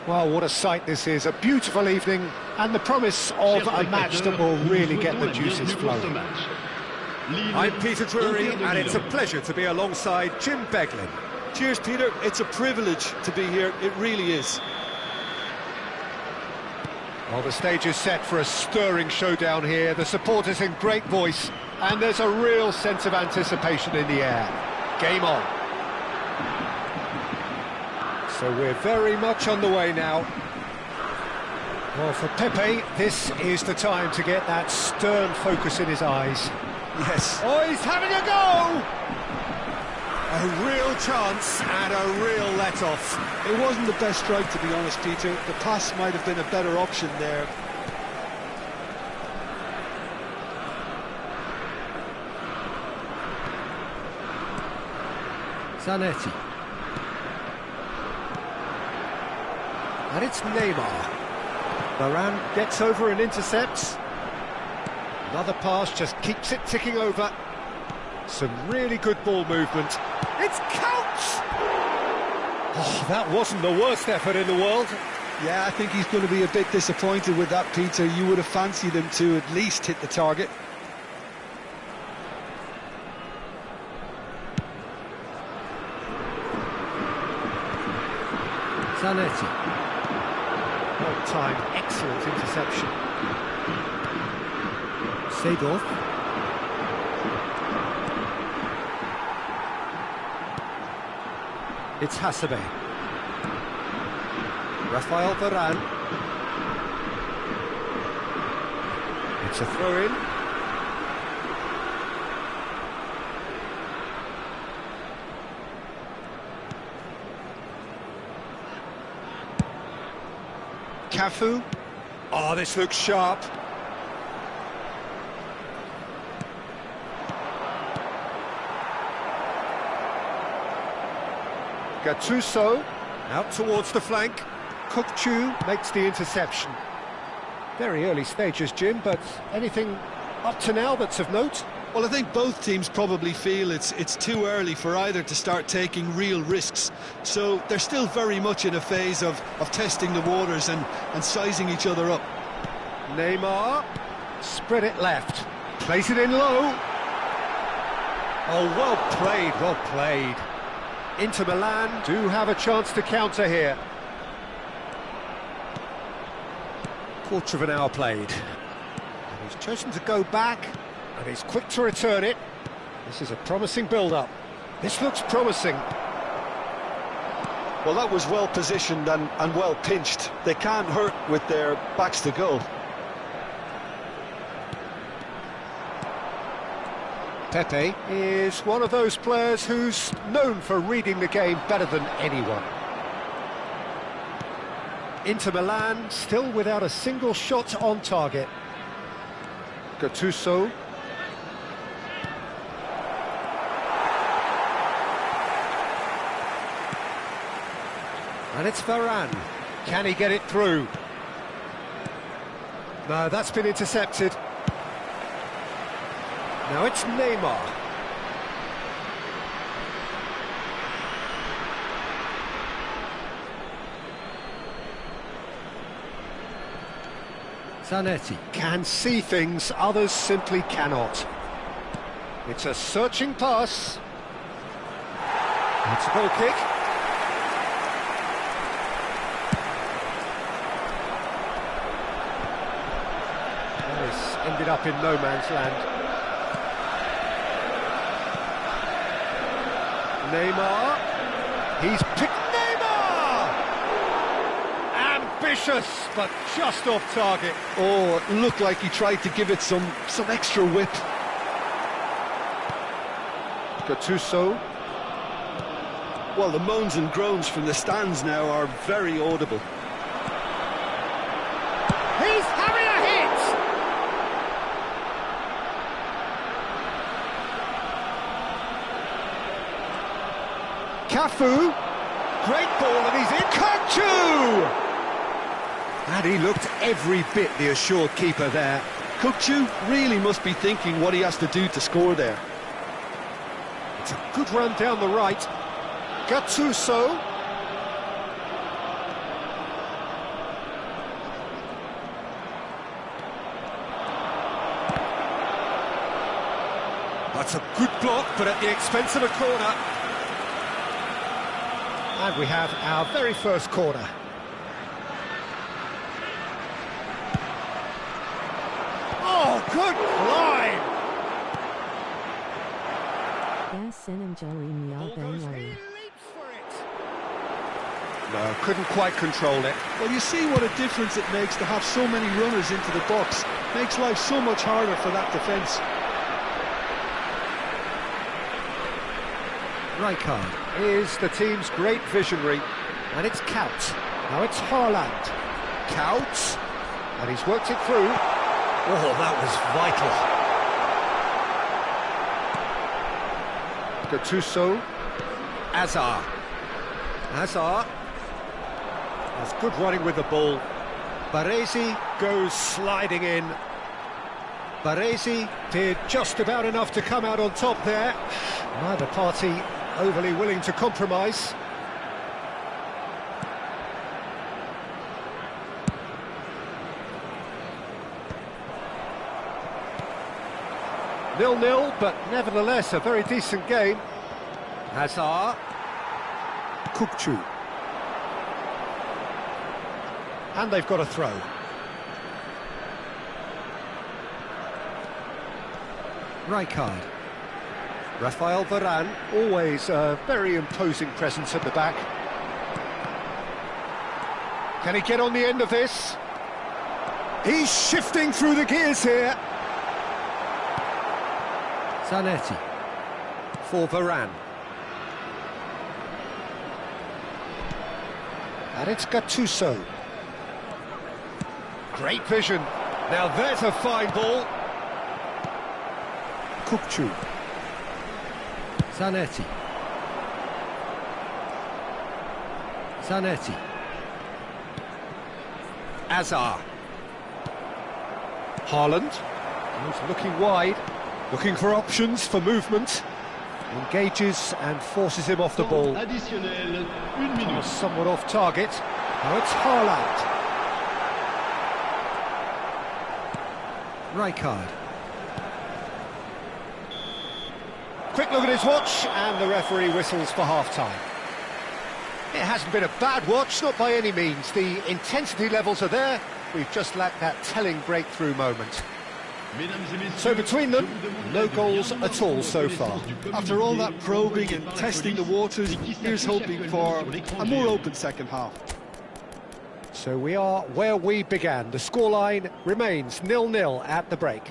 Well, what a sight this is. A beautiful evening and the promise of a match that will really get the juices flowing. I'm Peter Drury, and it's a pleasure to be alongside Jim Beglin. Cheers, Peter. It's a privilege to be here. It really is. Well, the stage is set for a stirring showdown here. The supporters in great voice, and there's a real sense of anticipation in the air. Game on. So we're very much on the way now. Well, for Pepe, this is the time to get that stern focus in his eyes. Yes. Oh, he's having a go! A real chance and a real let-off. It wasn't the best strike, to be honest, Peter. The pass might have been a better option there. Zanetti. And it's Neymar. Mabaran gets over and intercepts. Another pass just keeps it ticking over. Some really good ball movement. It's counts! Oh, that wasn't the worst effort in the world. Yeah, I think he's going to be a bit disappointed with that, Peter. You would have fancied him to at least hit the target. Zanetti. Well-timed, excellent interception. Seedorf. It's Hasebe. Rafael Varane. It's a throw-in. Cafu. Oh, this looks sharp. Gattuso, out towards the flank. Kukçu makes the interception. Very early stages, Jim, but anything up to now that's of note? Well, I think both teams probably feel it's too early for either to start taking real risks. So they're still very much in a phase of testing the waters and sizing each other up. Neymar, spread it left, plays it in low. Oh, well played, well played. Inter Milan do have a chance to counter here. Quarter of an hour played. And he's chosen to go back, and he's quick to return it. This is a promising build-up. This looks promising. Well, that was well positioned and well pinched. They can't hurt with their backs to goal. Pepe is one of those players who's known for reading the game better than anyone. Inter Milan still without a single shot on target. Gattuso. And it's Varane. Can he get it through? No, that's been intercepted. Now it's Neymar. Zanetti can see things others simply cannot. It's a searching pass. It's a goal kick. This ended up in no man's land. Neymar, he's picked Neymar! Ambitious, but just off target. Oh, it looked like he tried to give it some extra whip. Gattuso. Well, the moans and groans from the stands now are very audible. He's having a hit! Cafu, great ball and he's in. Kukçu! And he looked every bit the assured keeper there. Kukçu really must be thinking what he has to do to score there. It's a good run down the right. Gattuso. That's a good block, but at the expense of a corner. And we have our very first corner. Oh, good line! No, couldn't quite control it. Well, you see what a difference it makes to have so many runners into the box. Makes life so much harder for that defence. Rijkaard is the team's great visionary, and it's Kout. Now it's Haaland. Kout, and he's worked it through. Oh, that was vital. Gattuso. Azar. Hazard has good running with the ball. Baresi goes sliding in. Baresi did just about enough to come out on top there. Neither party overly willing to compromise. Nil-nil, but nevertheless a very decent game. Hazard. Kukçu. And they've got a throw. Rijkaard. Rafael Varane, always a very imposing presence at the back. Can he get on the end of this? He's shifting through the gears here. Zanetti for Varane. And it's Gattuso. Great vision. Now there's a fine ball. Kukçu. Zanetti. Zanetti. Azar. Haaland. He's looking wide, looking for options for movement. Engages and forces him off the ball. Somewhat off target. Now it's Haaland. Rijkaard. Quick look at his watch, and the referee whistles for half-time. It hasn't been a bad watch, not by any means. The intensity levels are there. We've just lacked that telling breakthrough moment. So between them, no goals at all so far. After all that probing and testing the waters, here's hoping for a more open second half. So we are where we began. The scoreline remains 0-0 at the break.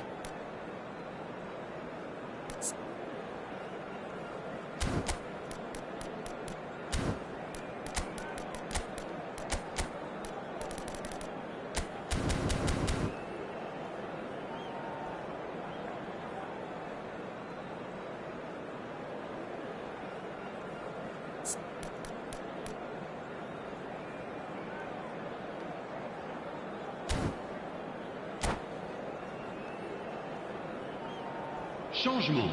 Changement.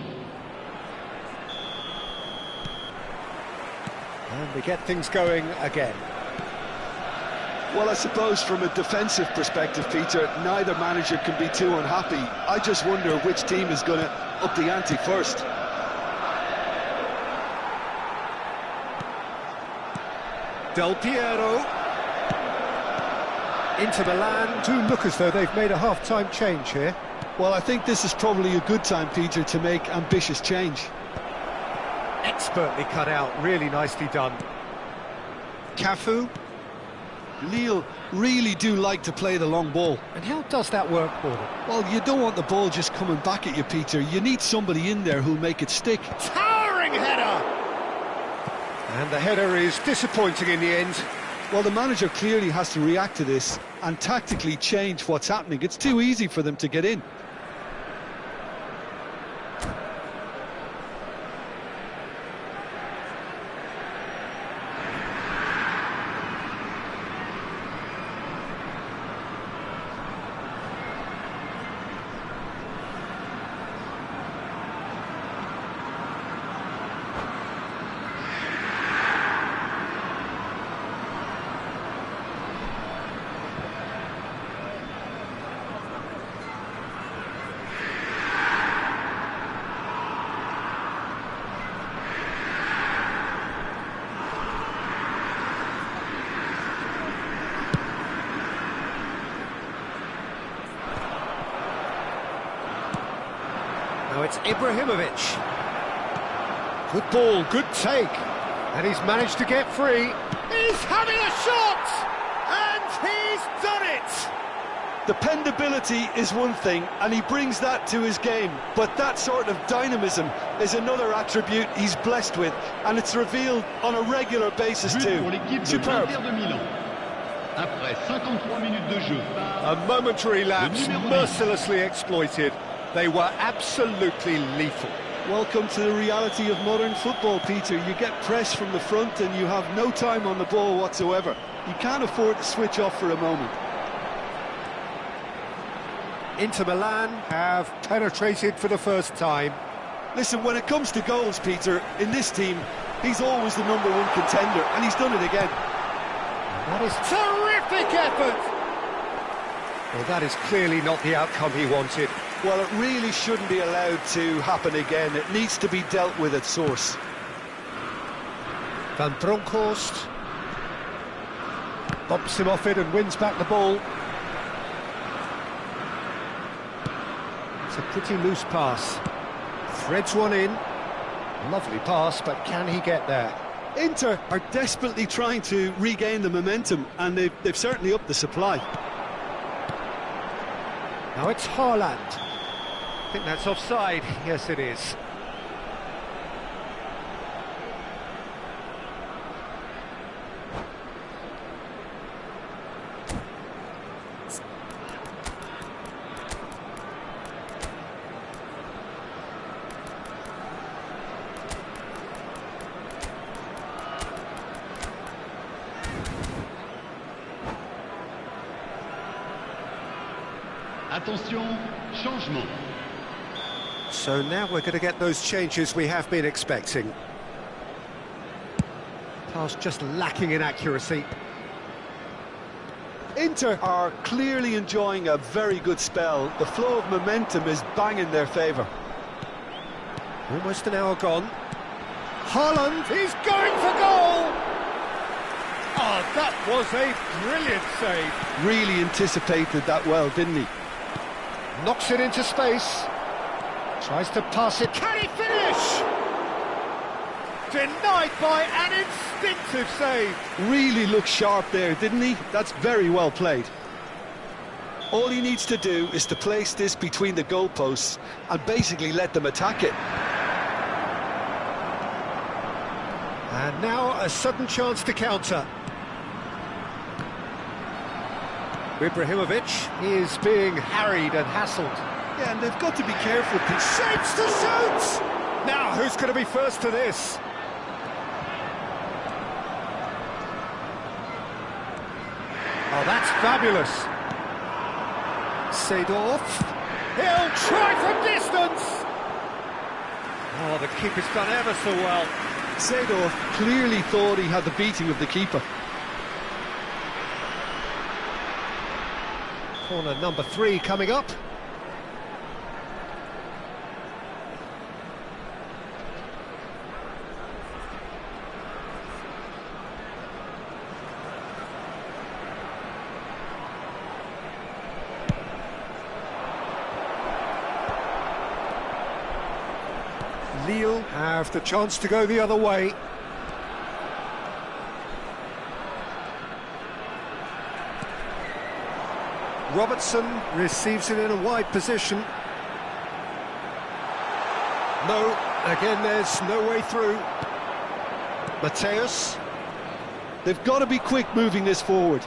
And we get things going again. Well, I suppose from a defensive perspective, Peter, neither manager can be too unhappy. I just wonder which team is going to up the ante first. Del Piero. Inter Milan do look as though they've made a half-time change here. Well, I think this is probably a good time, Peter, to make ambitious change. Expertly cut out, really nicely done. Cafu. Lille really do like to play the long ball. And how does that work for them? Well, you don't want the ball just coming back at you, Peter. You need somebody in there who'll make it stick. Towering header! And the header is disappointing in the end. Well, the manager clearly has to react to this and tactically change what's happening. It's too easy for them to get in. Now it's Ibrahimovic. Good ball, good take. And he's managed to get free. He's having a shot! And he's done it! Dependability is one thing, and he brings that to his game, but that sort of dynamism is another attribute he's blessed with, and it's revealed on a regular basis too. Superb. Après 53 minutes de jeu. A momentary lapse mercilessly exploited. They were absolutely lethal. Welcome to the reality of modern football, Peter. You get press from the front and you have no time on the ball whatsoever. You can't afford to switch off for a moment. Inter Milan have penetrated for the first time. Listen, when it comes to goals, Peter, in this team, he's always the #1 contender, and he's done it again. That is terrific effort! Well, that is clearly not the outcome he wanted. Well, it really shouldn't be allowed to happen again. It needs to be dealt with at source. Van Bronckhorst bumps him off it and wins back the ball. It's a pretty loose pass. Threads one in. Lovely pass, but can he get there? Inter are desperately trying to regain the momentum, and they've certainly upped the supply. Now it's Haaland. I think that's offside. Yes, it is. Attention, changement. So now we're going to get those changes we have been expecting. Pass just lacking in accuracy. Inter are clearly enjoying a very good spell. The flow of momentum is bang in their favour. Almost an hour gone. Haaland is going for goal! Oh, that was a brilliant save. Really anticipated that well, didn't he? Knocks it into space. Tries to pass it. Can he finish? Denied by an instinctive save. Really looked sharp there, didn't he? That's very well played. All he needs to do is to place this between the goalposts and basically let them attack it. And now a sudden chance to counter. Ibrahimovic is being harried and hassled. Yeah, and they've got to be careful. Shapes to shoot! Now, who's going to be first to this? Oh, that's fabulous. Seedorf. He'll try from distance. Oh, the keeper's done ever so well. Seedorf clearly thought he had the beating of the keeper. Corner number 3 coming up. Lille have the chance to go the other way. Robertson receives it in a wide position. No, again there's no way through. Mateus. They've got to be quick moving this forward.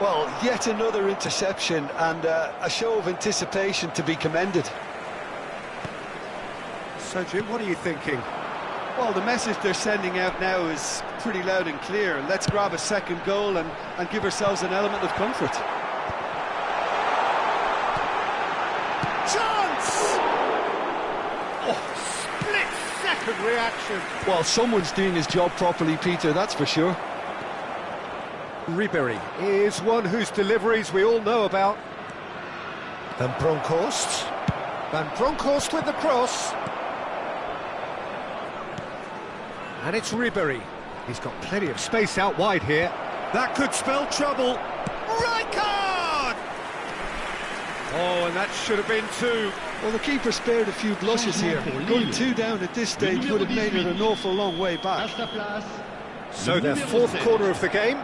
Well, yet another interception and a show of anticipation to be commended. So Jim, what are you thinking? Well, the message they're sending out now is pretty loud and clear. Let's grab a second goal and give ourselves an element of comfort. Chance! Oh, split-second reaction. Well, someone's doing his job properly, Peter, that's for sure. Ribéry is one whose deliveries we all know about. Van Bronckhorst. Van Bronckhorst with the cross. And it's Ribéry. He's got plenty of space out wide here. That could spell trouble. Right card! Oh, and that should have been two. Well, the keeper spared a few blushes here. Going 2 down at this stage would have made it an awful long way back. So their fourth corner of the game.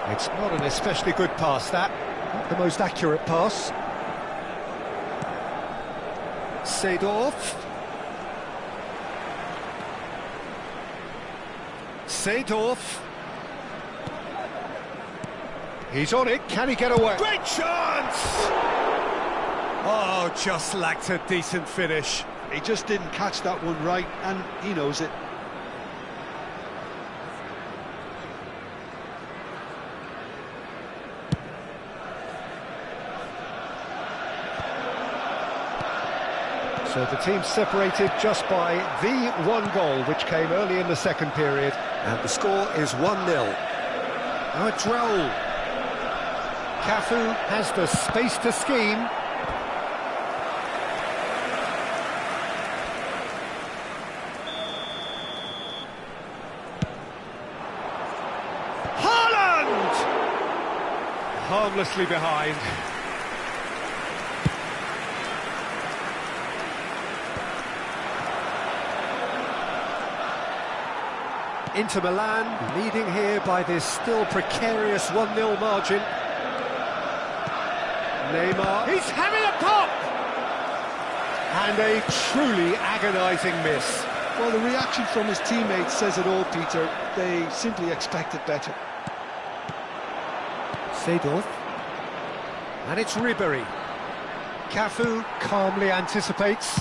It's not an especially good pass, that. Not the most accurate pass. Seedorf. Seedorf. He's on it, can he get away? Great chance! Oh, just lacked a decent finish. He just didn't catch that one right, and he knows it. So the team separated just by the one goal, which came early in the second period. And the score is 1-0. Now it's Raul. Cafu has the space to scheme. Haaland! Harmlessly behind. Inter Milan leading here by this still precarious 1-0 margin. Neymar, he's having a pop! And a truly agonising miss. Well, the reaction from his teammates says it all, Peter. They simply expected better. Seedorf. And it's Ribéry. Cafu calmly anticipates.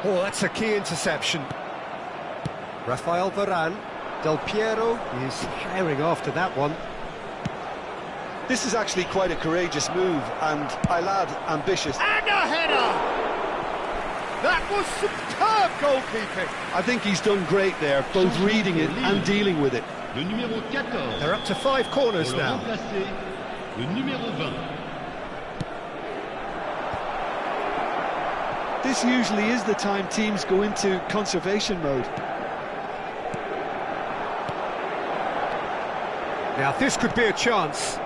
Oh, that's a key interception. Rafael Varane. Del Piero is firing after that one. This is actually quite a courageous move, and I'll add, ambitious. And a header! That was superb goalkeeping. I think he's done great there, both reading it and dealing with it. Le numéro 14. They're up to 5 corners Pour le now. remplacer, le numéro 20. This usually is the time teams go into conservation mode. Now this could be a chance.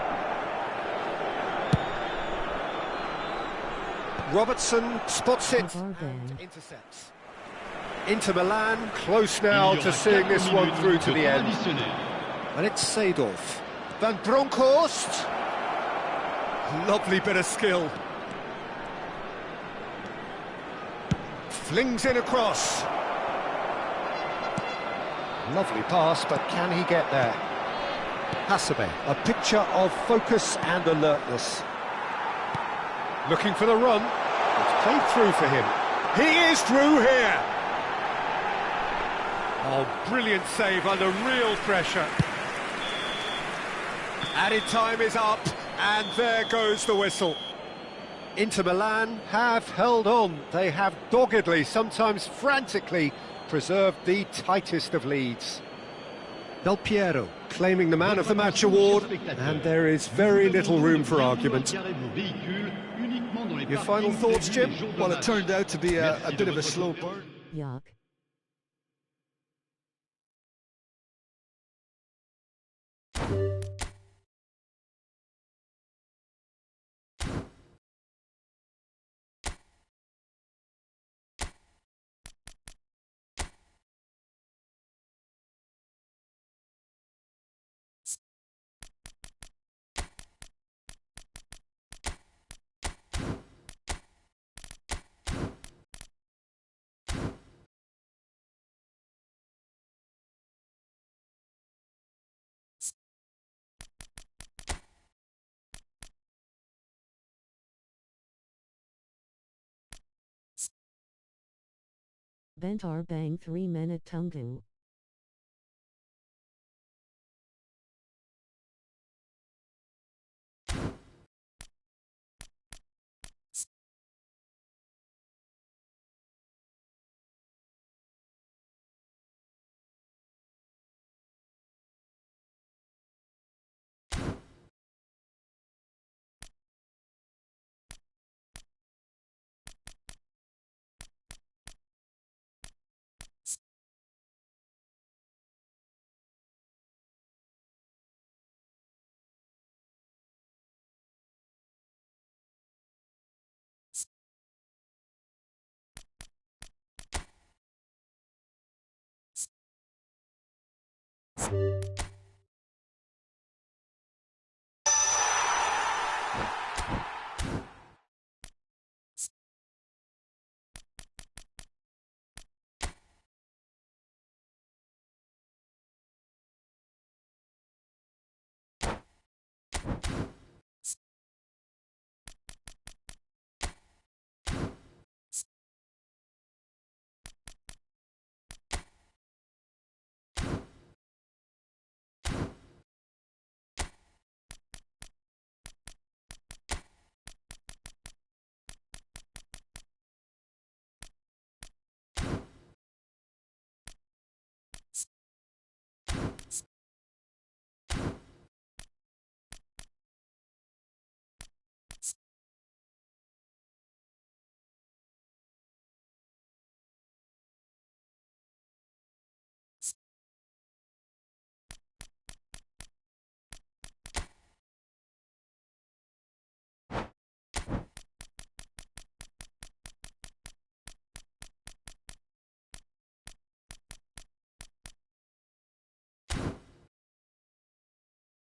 Robertson spots it and intercepts. Inter Milan close now to seeing this one through to the end. And it's Seedorf. Van Bronckhorst. Lovely bit of skill. Flings in across. Lovely pass, but can he get there? Hasebe, a picture of focus and alertness. Looking for the run. It's played through for him. He is through here. Oh, brilliant save under real pressure. Added time is up, and there goes the whistle. Inter Milan have held on. They have doggedly, sometimes frantically, preserved the tightest of leads. Del Piero claiming the Man of the Match award, and there is very little room for argument. Your final thoughts, Jim? Well, it turned out to be a bit of a slow burn. Yuck. Antar bang 3-minute Tungu.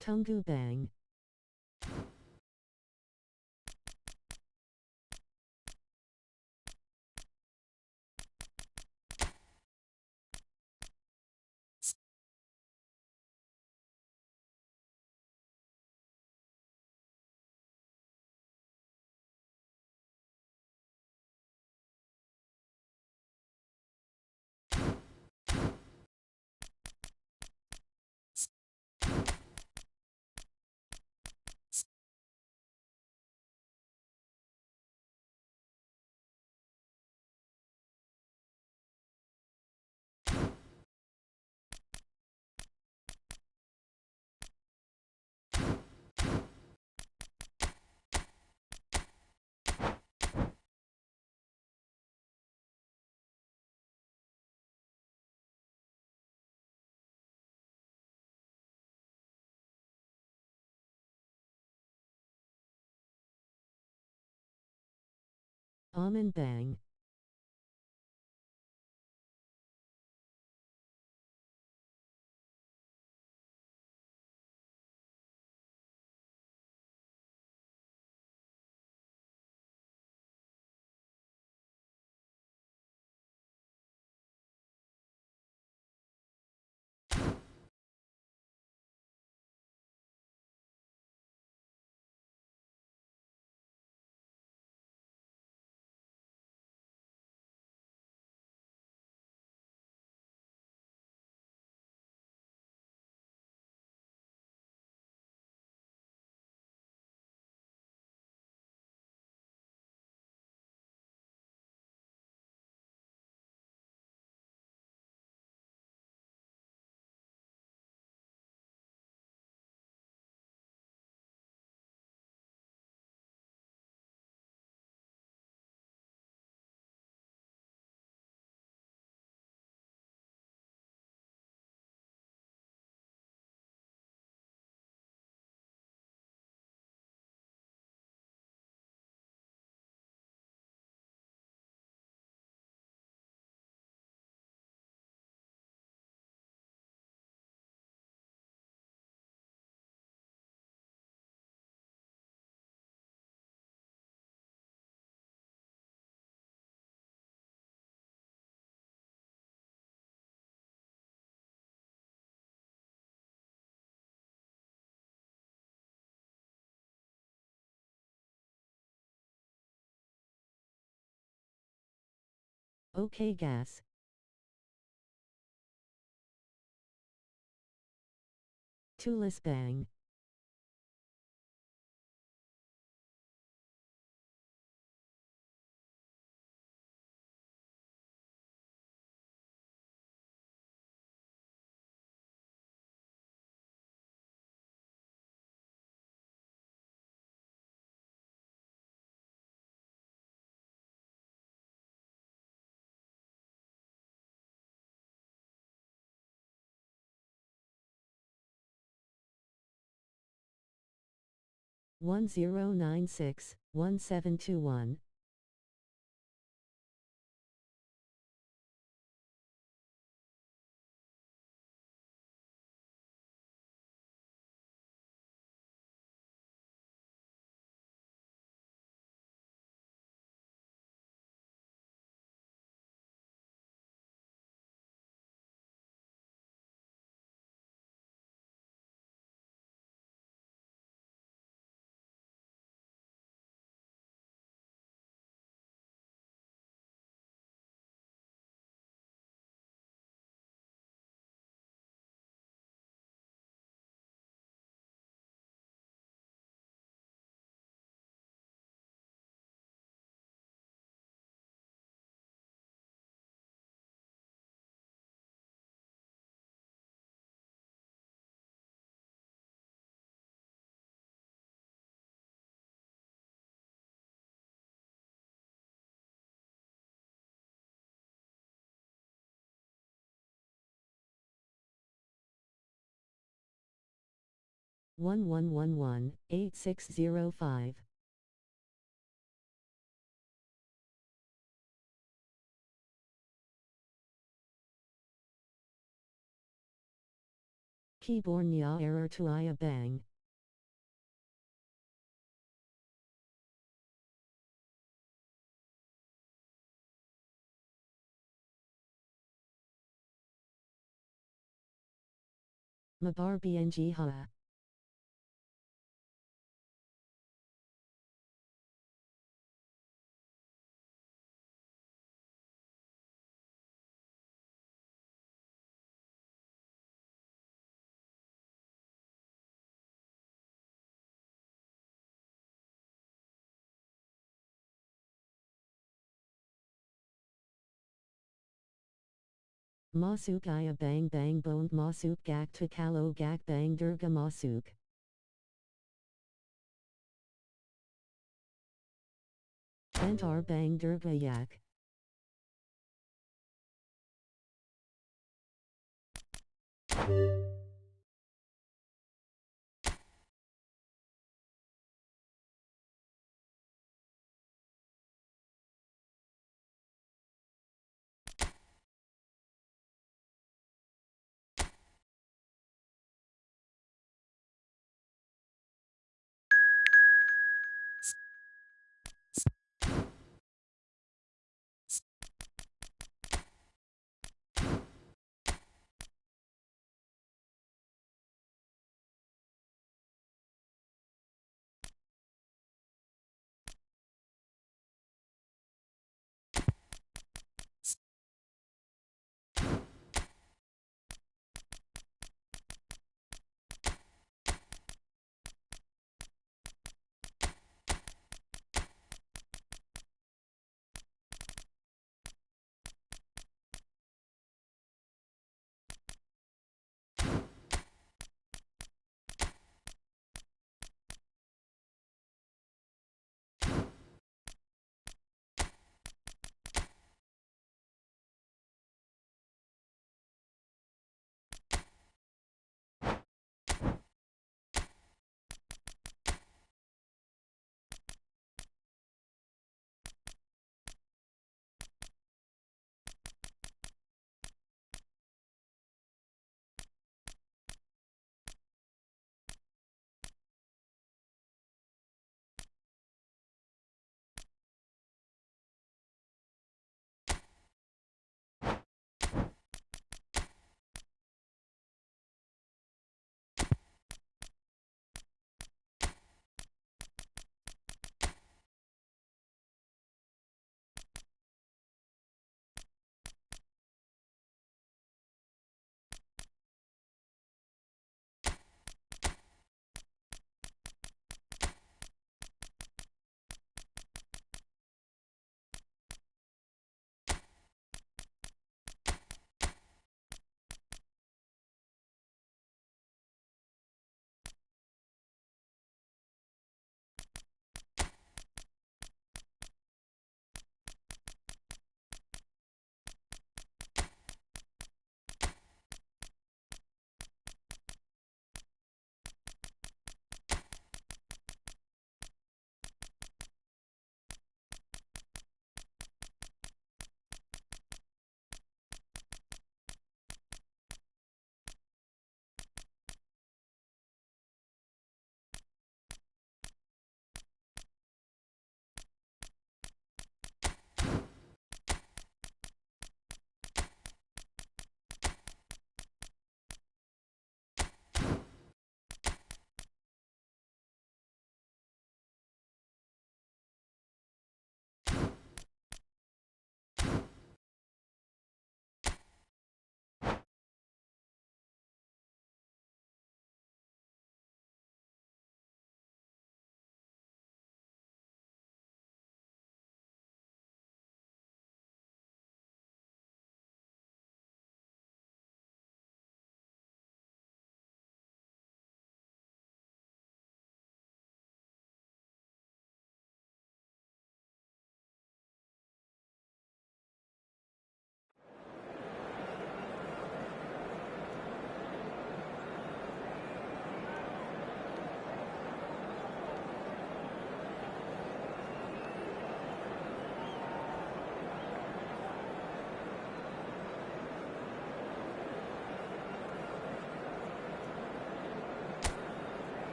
Tungu Bang. Amen Bang. Okay Gas. Tulis Bang. One 1721. 1111-8605. Kibornya error tuaya bang. Mabar bng ha. Masuk aya bang bang bond masuk gak to kalo gak bang durga masuk. Antar bang durga yak.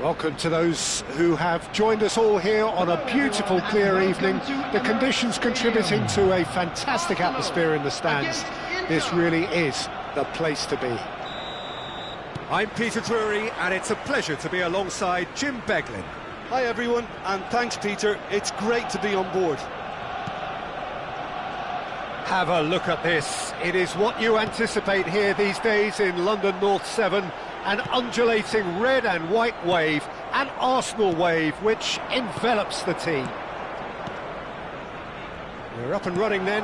Welcome to those who have joined us all here on a beautiful, clear evening. The conditions contributing to a fantastic atmosphere in the stands. This really is the place to be. I'm Peter Drury, and it's a pleasure to be alongside Jim Beglin. Hi everyone, and thanks Peter, it's great to be on board. Have a look at this. It is what you anticipate here these days in London North 7. An undulating red and white wave, an Arsenal wave which envelops the team. We're up and running then.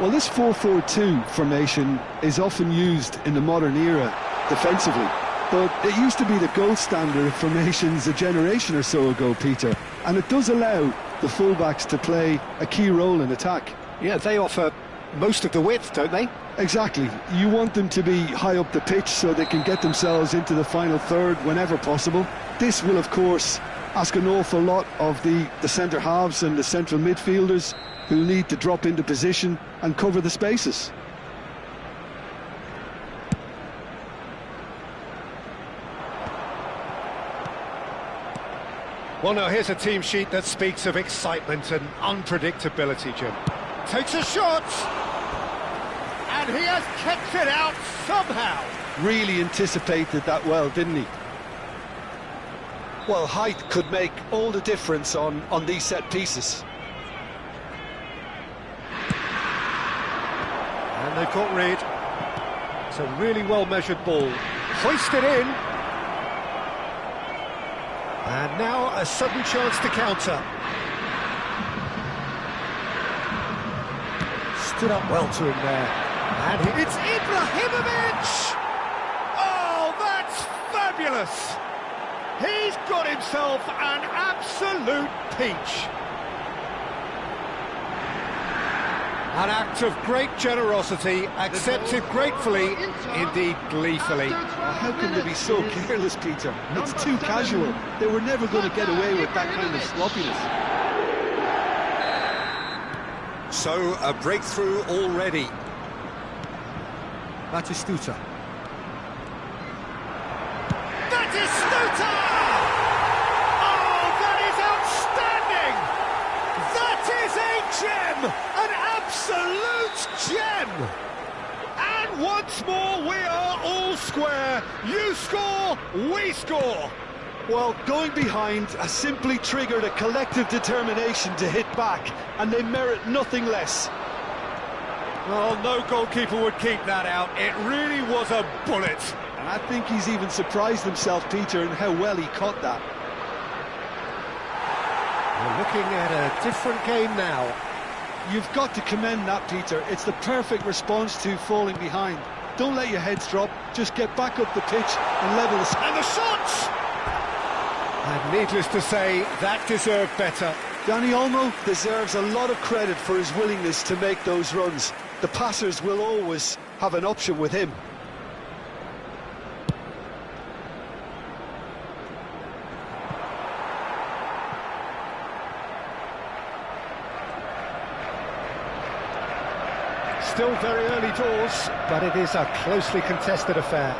Well, this 4-4-2 formation is often used in the modern era defensively, but it used to be the gold standard of formations a generation or so ago, Peter, and it does allow the fullbacks to play a key role in attack. Yeah, they offer most of the width, don't they? Exactly. You want them to be high up the pitch so they can get themselves into the final third whenever possible. This will, of course, ask an awful lot of the centre halves and the central midfielders, who need to drop into position and cover the spaces. Well, now here's a team sheet that speaks of excitement and unpredictability, Jim. Takes a shot! And he has kept it out somehow. Really anticipated that well, didn't he? Well, height could make all the difference on these set pieces. And they've got rid. It's a really well-measured ball. Hoisted in. And now a sudden chance to counter. Stood up well to him there. And it's Ibrahimovic! Oh, that's fabulous! He's got himself an absolute peach. An act of great generosity, accepted gratefully, indeed gleefully. How can they be so careless, Peter? It's too casual. They were never going to get away with that kind of sloppiness. So, a breakthrough already. Batistuta. Batistuta! Oh, that is outstanding! That is a gem! An absolute gem! And once more, we are all square. You score, we score. Well, going behind has simply triggered a collective determination to hit back, and they merit nothing less. Well, no goalkeeper would keep that out. It really was a bullet. And I think he's even surprised himself, Peter, in how well he caught that. We're looking at a different game now. You've got to commend that, Peter. It's the perfect response to falling behind. Don't let your heads drop. Just get back up the pitch and level the... And the shots! And needless to say, that deserved better. Dani Olmo deserves a lot of credit for his willingness to make those runs. The passers will always have an option with him. Still very early doors, but it is a closely contested affair.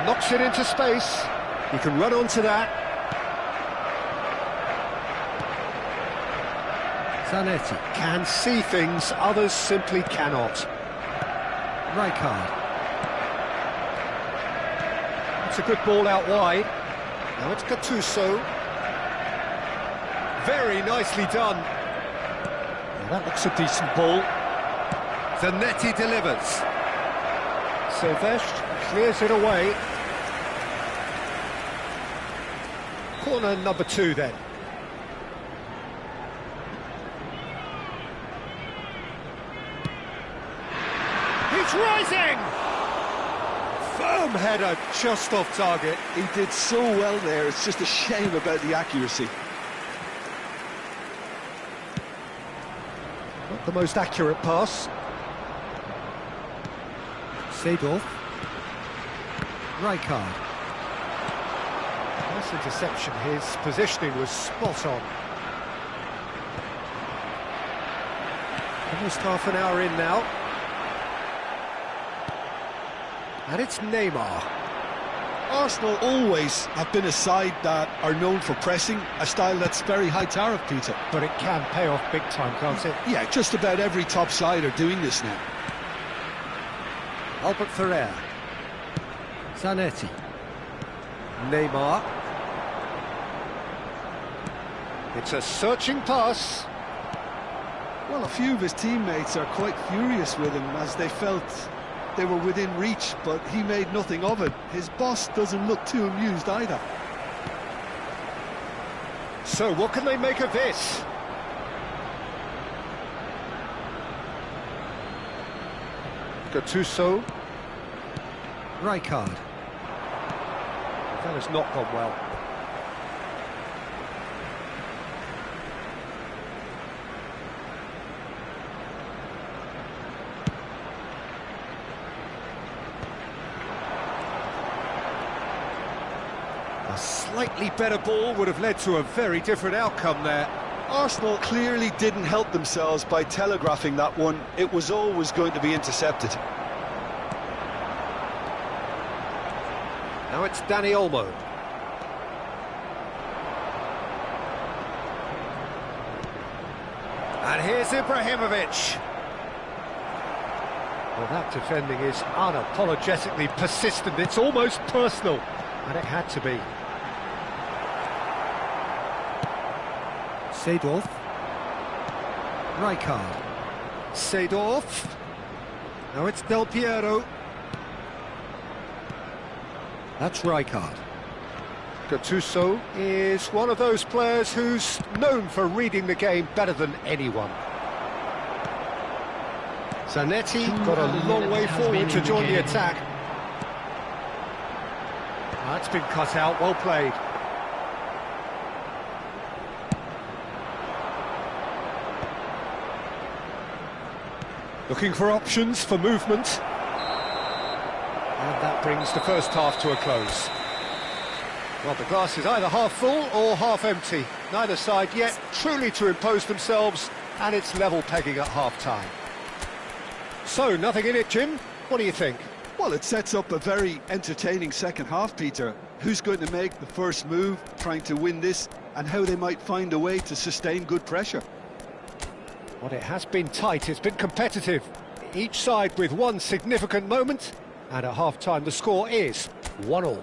Knocks it into space. He can run onto that. Zanetti can see things others simply cannot. Rijkaard. It's a good ball out wide. Now it's Gattuso. Very nicely done. Now that looks a decent ball. Zanetti delivers. Silvestre clears it away. Corner number 2 then. He's rising! Firm header just off target. He did so well there, it's just a shame about the accuracy. Not the most accurate pass. Seedorf. Rijkaard. Nice interception. His positioning was spot on. Almost half an hour in now. And it's Neymar. Arsenal always have been a side that are known for pressing, a style that's very high tariff, Peter. But it can pay off big time, can't it? Yeah, just about every top side are doing this now. Albert Ferrer. Zanetti. Neymar. It's a searching pass. Well, a few of his teammates are quite furious with him as they felt they were within reach, but he made nothing of it. His boss doesn't look too amused either. So what can they make of this? Gattuso. Rijkaard. That has not gone well. A slightly better ball would have led to a very different outcome there. Arsenal clearly didn't help themselves by telegraphing that one. It was always going to be intercepted. Now it's Dani Olmo. And here's Ibrahimovic. Well, that defending is unapologetically persistent. It's almost personal, and it had to be. Seedorf. Rijkaard. Seedorf. Now it's Del Piero. That's Rijkaard. Gattuso is one of those players who's known for reading the game better than anyone. Zanetti got a long way forward to join the attack. That's been cut out, well played. Looking for options for movement. And that brings the first half to a close. Well, the glass is either half full or half empty. Neither side yet truly to impose themselves, and it's level pegging at half-time. So, nothing in it, Jim. What do you think? Well, it sets up a very entertaining second half, Peter. Who's going to make the first move, trying to win this, and how they might find a way to sustain good pressure. Well, it has been tight, it's been competitive. Each side with one significant moment, and at half-time the score is 1-1.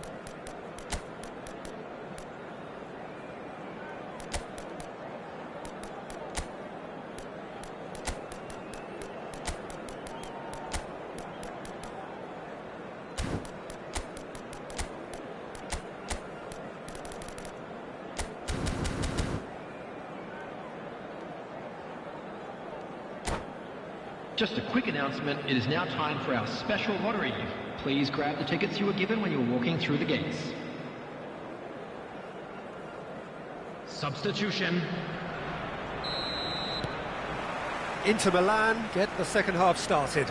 Just a quick announcement, it is now time for our special lottery. Please grab the tickets you were given when you were walking through the gates. Substitution. Inter Milan get the second half started.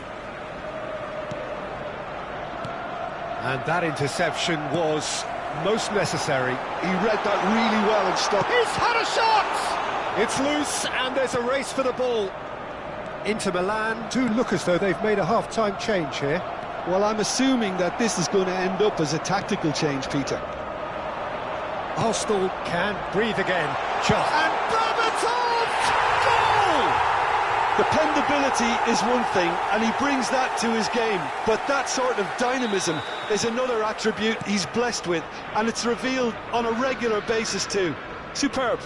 And that interception was most necessary. He read that really well and stopped. He's had a shot! It's loose and there's a race for the ball. Inter Milan do look as though they've made a half-time change here. Well, I'm assuming that this is going to end up as a tactical change, Peter. Arsenal can breathe again. And Berbatov! Goal! Dependability is one thing, and he brings that to his game. But that sort of dynamism is another attribute he's blessed with, and it's revealed on a regular basis too. Superb.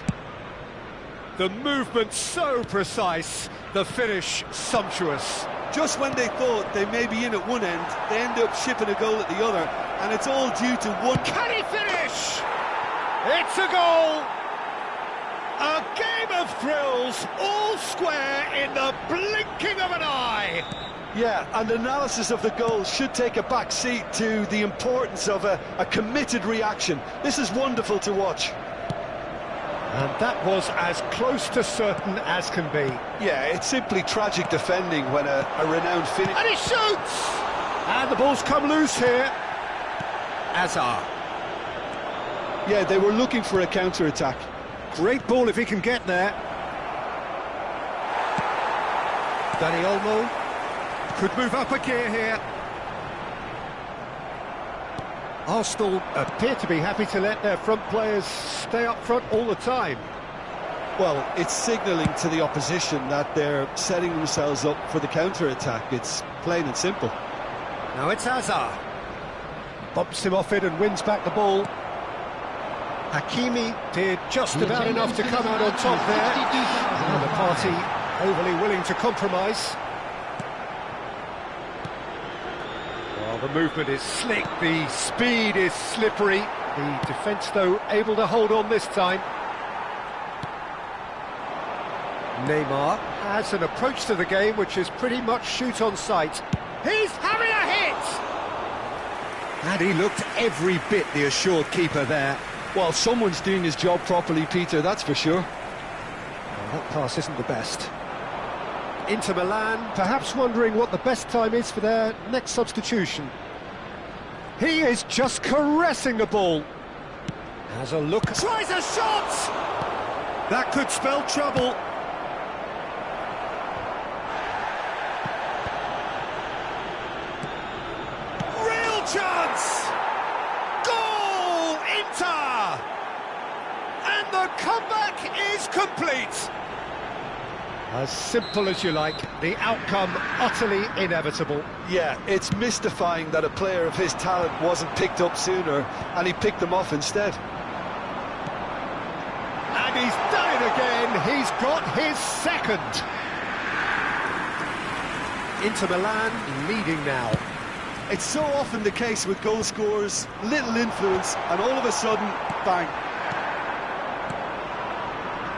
The movement so precise, the finish sumptuous. Just when they thought they may be in at one end, they end up shipping a goal at the other, and it's all due to one... Can he finish? It's a goal! A game of thrills, all square in the blinking of an eye! Yeah, and analysis of the goal should take a back seat to the importance of a committed reaction. This is wonderful to watch. And that was as close to certain as can be. Yeah, it's simply tragic defending when a renowned finish... And he shoots! And the ball's come loose here. Azar. Yeah, they were looking for a counter-attack. Great ball if he can get there. Dani Olmo could move up a gear here. Arsenal appear to be happy to let their front players stay up front all the time. Well, it's signalling to the opposition that they're setting themselves up for the counter-attack. It's plain and simple. Now it's Antar. Bumps him off it and wins back the ball. Hakimi did just about enough to come out on top there. Neither party overly willing to compromise. Well, the movement is slick, the speed is slippery. The defence, though, able to hold on this time. Neymar has an approach to the game which is pretty much shoot on sight. He's having a hit! And he looked every bit the assured keeper there. Well, someone's doing his job properly, Peter, that's for sure. Well, that pass isn't the best. Inter Milan, perhaps wondering what the best time is for their next substitution. He is just caressing the ball. Has a look. Tries a shot! That could spell trouble. Chance! Goal! Inter! And the comeback is complete! As simple as you like, the outcome utterly inevitable. Yeah, it's mystifying that a player of his talent wasn't picked up sooner, and he picked them off instead. And he's done it again, he's got his second! Inter Milan leading now. It's so often the case with goal scorers, little influence, and all of a sudden, bang.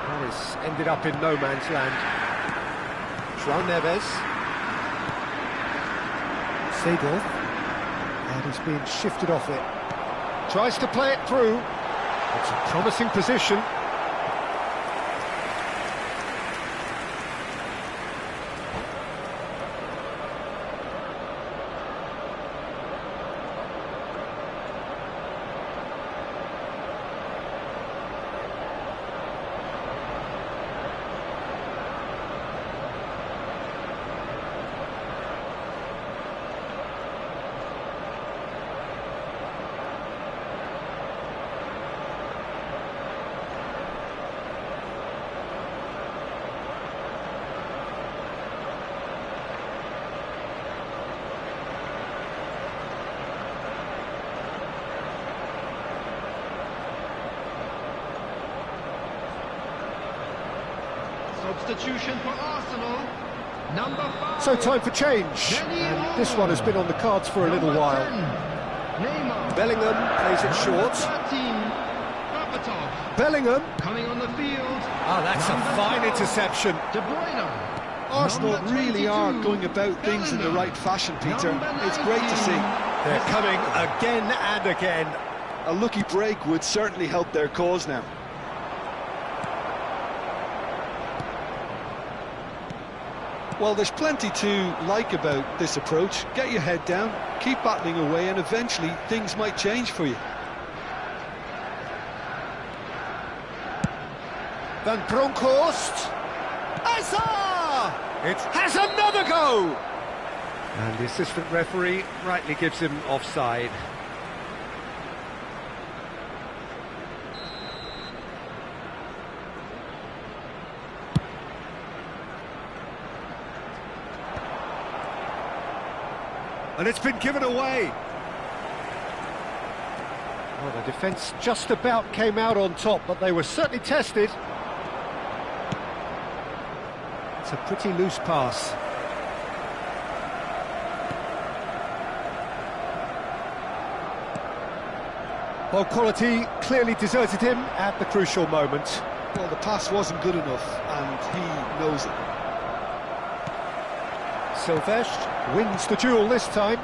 Paris ended up in no man's land. João Neves. Seedorf. And he's being shifted off it. Tries to play it through. It's a promising position. Substitution for Arsenal, number 5. So time for change, and this one has been on the cards for a little while. Bellingham plays it short. Bellingham. Coming on the field. Ah, that's a fine interception. De Bruyne. Arsenal really are going about things in the right fashion, Peter. It's great to see. They're coming again and again. A lucky break would certainly help their cause now. Well, there's plenty to like about this approach. Get your head down, keep battling away, and eventually things might change for you. Van Bronckhorst. Antar! It has another go! And the assistant referee rightly gives him offside. And it's been given away. Well, the defence just about came out on top, but they were certainly tested. It's a pretty loose pass. Ball quality clearly deserted him at the crucial moment. Well, the pass wasn't good enough, and he knows it. Silvestre wins the duel this time.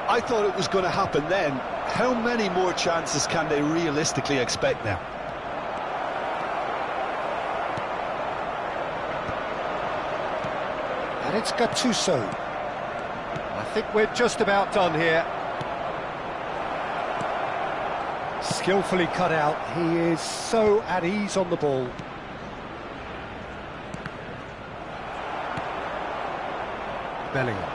I thought it was going to happen then. How many more chances can they realistically expect now? And it's Gattuso. I think we're just about done here. Skillfully cut out. He is so at ease on the ball. Bellingham.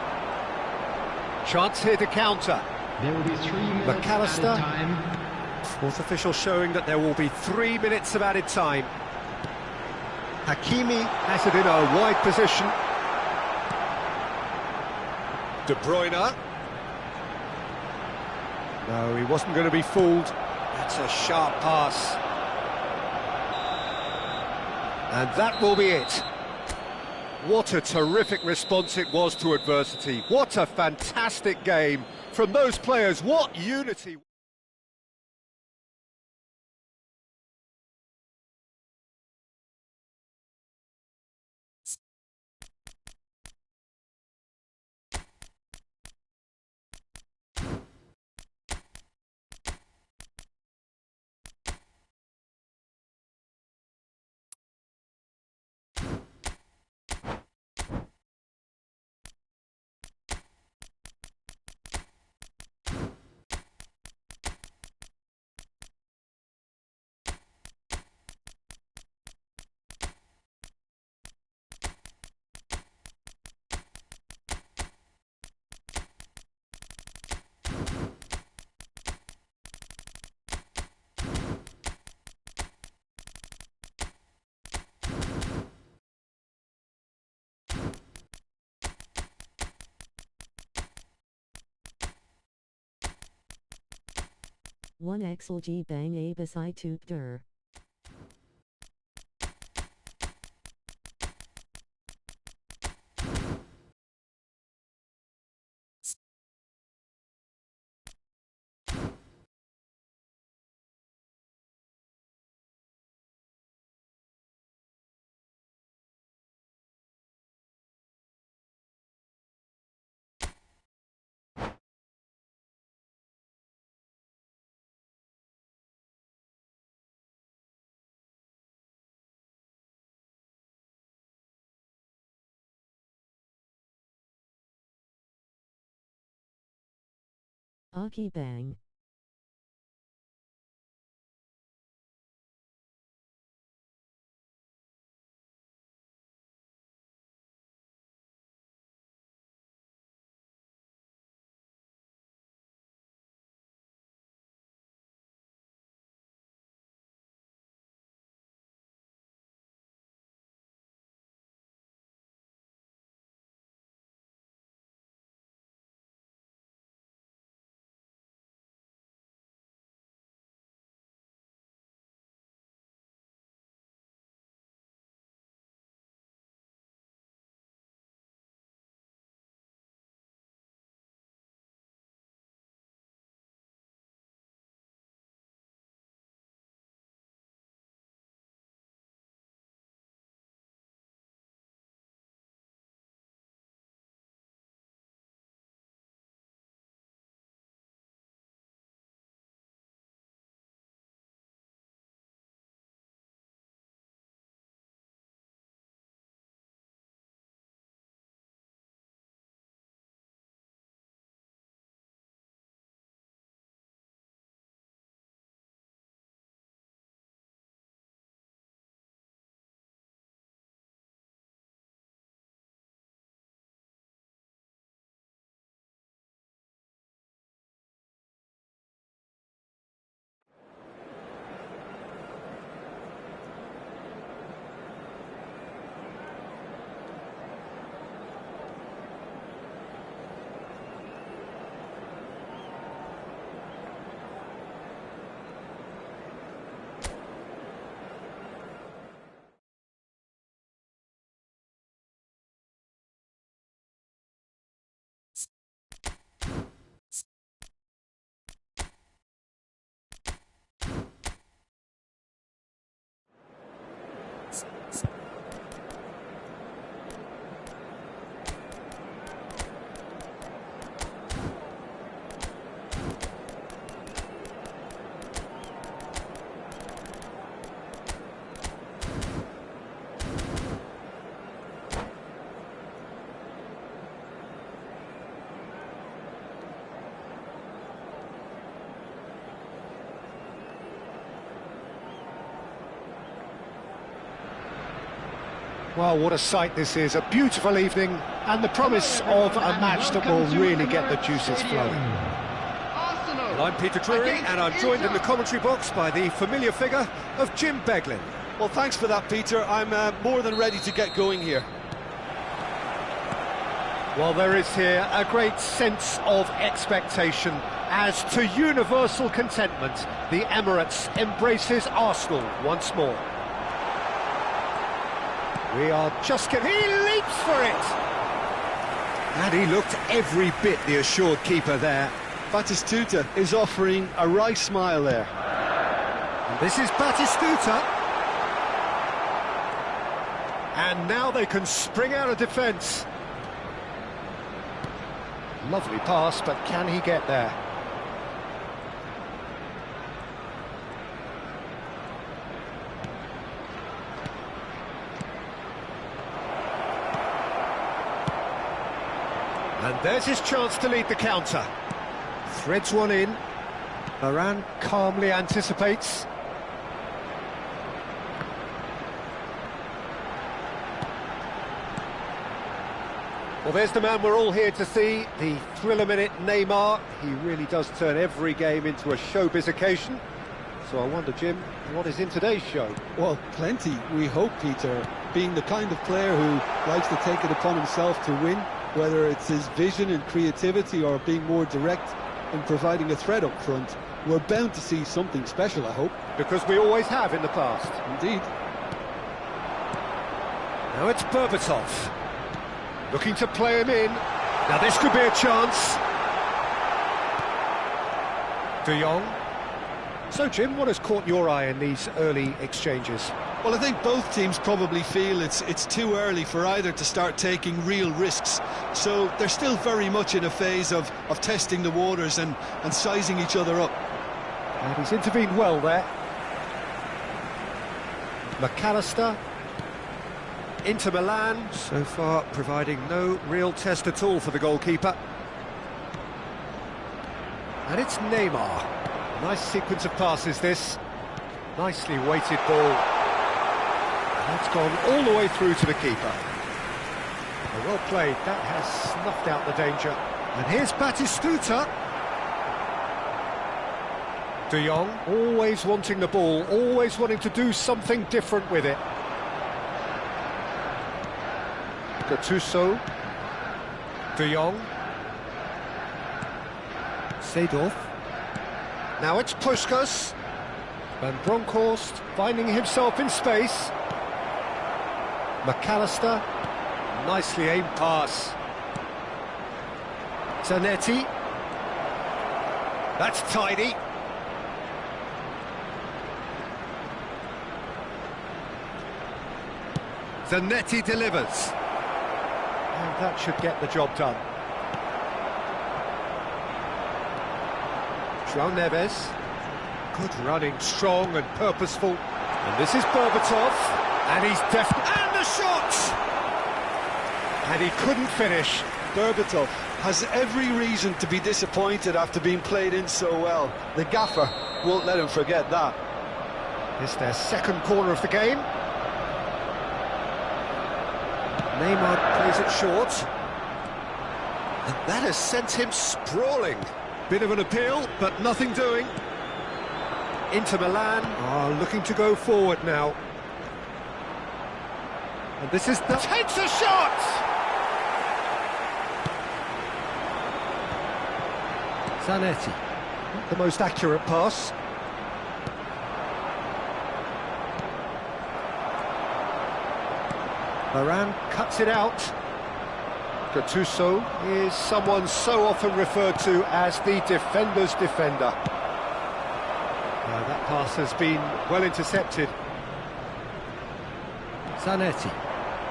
Chance here to counter. There will be 3 minutes McAllister. added time. Fourth official showing that there will be 3 minutes of added time. Hakimi has it in a wide position. De Bruyne. No, he wasn't going to be fooled. That's a sharp pass. And that will be it. What a terrific response it was to adversity. What a fantastic game from those players. What unity. One XLG bang a beside toop der. Aki bang. Well, what a sight this is, a beautiful evening, and the promise of a match that will really get the juices flowing. Well, I'm Peter Drury, and I'm joined in the commentary box by the familiar figure of Jim Beglin. Well, thanks for that, Peter. I'm more than ready to get going here. Well, there is here a great sense of expectation as, to universal contentment, the Emirates embraces Arsenal once more. We are just getting... He leaps for it! And he looked every bit the assured keeper there. Batistuta is offering a wry smile there. And this is Batistuta. And now they can spring out of defence. Lovely pass, but can he get there? And there's his chance to lead the counter. Threads one in. Mabaran calmly anticipates. Well, there's the man we're all here to see, the thriller-minute Neymar. He really does turn every game into a showbiz occasion. So I wonder, Jim, what is in today's show? Well, plenty, we hope, Peter. Being the kind of player who likes to take it upon himself to win, whether it's his vision and creativity or being more direct in providing a threat up front, we're bound to see something special, I hope. Because we always have in the past. Indeed. Now it's Berbatov. Looking to play him in. Now this could be a chance. De Jong. So, Jim, what has caught your eye in these early exchanges? Well, I think both teams probably feel it's too early for either to start taking real risks. So they're still very much in a phase of testing the waters and sizing each other up. And he's intervened well there. McAllister. Inter Milan, so far providing no real test at all for the goalkeeper. And it's Neymar. Nice sequence of passes, this. Nicely weighted ball. That's gone all the way through to the keeper. Well played, that has snuffed out the danger. And here's Batistuta. De Jong, always wanting the ball, always wanting to do something different with it. Gattuso. De Jong. Seedorf. Now it's Puskas. Van Bronckhorst finding himself in space. McAllister. Nicely aimed pass. Zanetti. That's tidy. Zanetti delivers. And that should get the job done. João Neves. Good running, strong and purposeful. And this is Berbatov. And he's and the shot! And he couldn't finish. Berbatov has every reason to be disappointed after being played in so well. The gaffer won't let him forget that. It's their second corner of the game. Neymar plays it short. And that has sent him sprawling. Bit of an appeal, but nothing doing. Inter Milan are looking to go forward now. And this is the... Takes a shot! Zanetti. Not the most accurate pass. Mabaran cuts it out. Gattuso is someone so often referred to as the defender's defender. That pass has been well intercepted. Zanetti.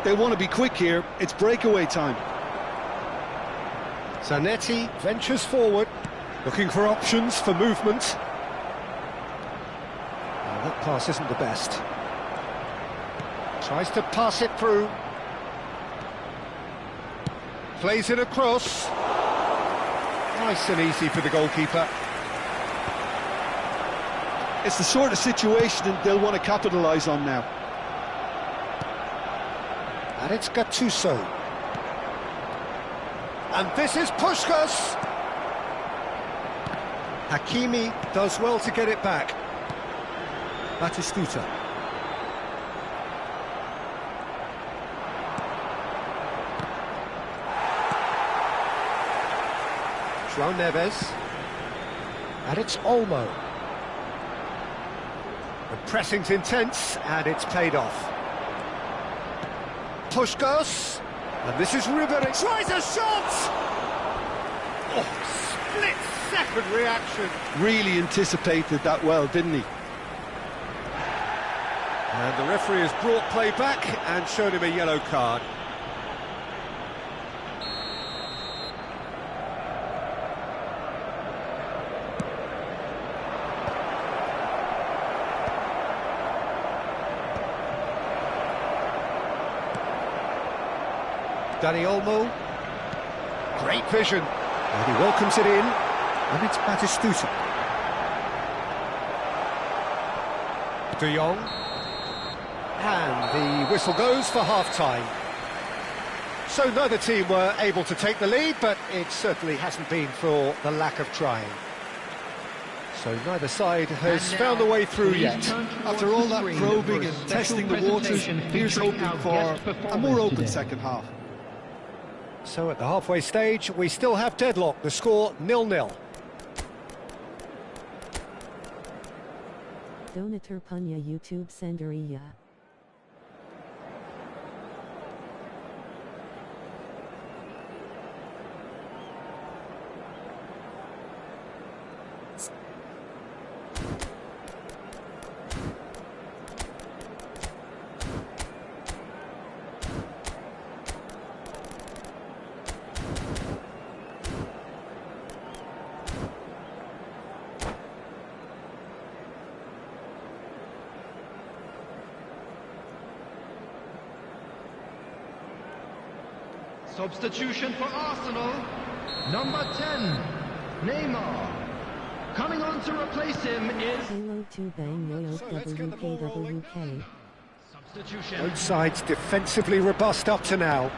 They want to be quick here, it's breakaway time. Zanetti ventures forward, looking for options for movement. That pass isn't the best. Tries to pass it through. Plays it across. Nice and easy for the goalkeeper. It's the sort of situation they'll want to capitalise on now. And it's Gattuso. And this is Puskás. Hakimi does well to get it back. Batistuta. João Neves. And it's Olmo. The pressing's intense, and it's paid off. Puskás. And this is Ribery. Tries a shot! Oh, split-second reaction. Really anticipated that well, didn't he? And the referee has brought play back and shown him a yellow card. Dani Olmo. Great vision. And he welcomes it in. And it's Batistuta. De Jong. And the whistle goes for half-time. So neither team were able to take the lead, but it certainly hasn't been for the lack of trying. So neither side has found a way through yet. After all that probing and testing the waters, here's hoping for a more open second half. So at the halfway stage, we still have deadlock. The score 0-0. Donator Punya YouTube Senderia. Substitution for Arsenal, number 10, Neymar. Coming on to replace him is... Halo 2 Bang Yoyo WKWK. Substitution. Both sides defensively robust up to now.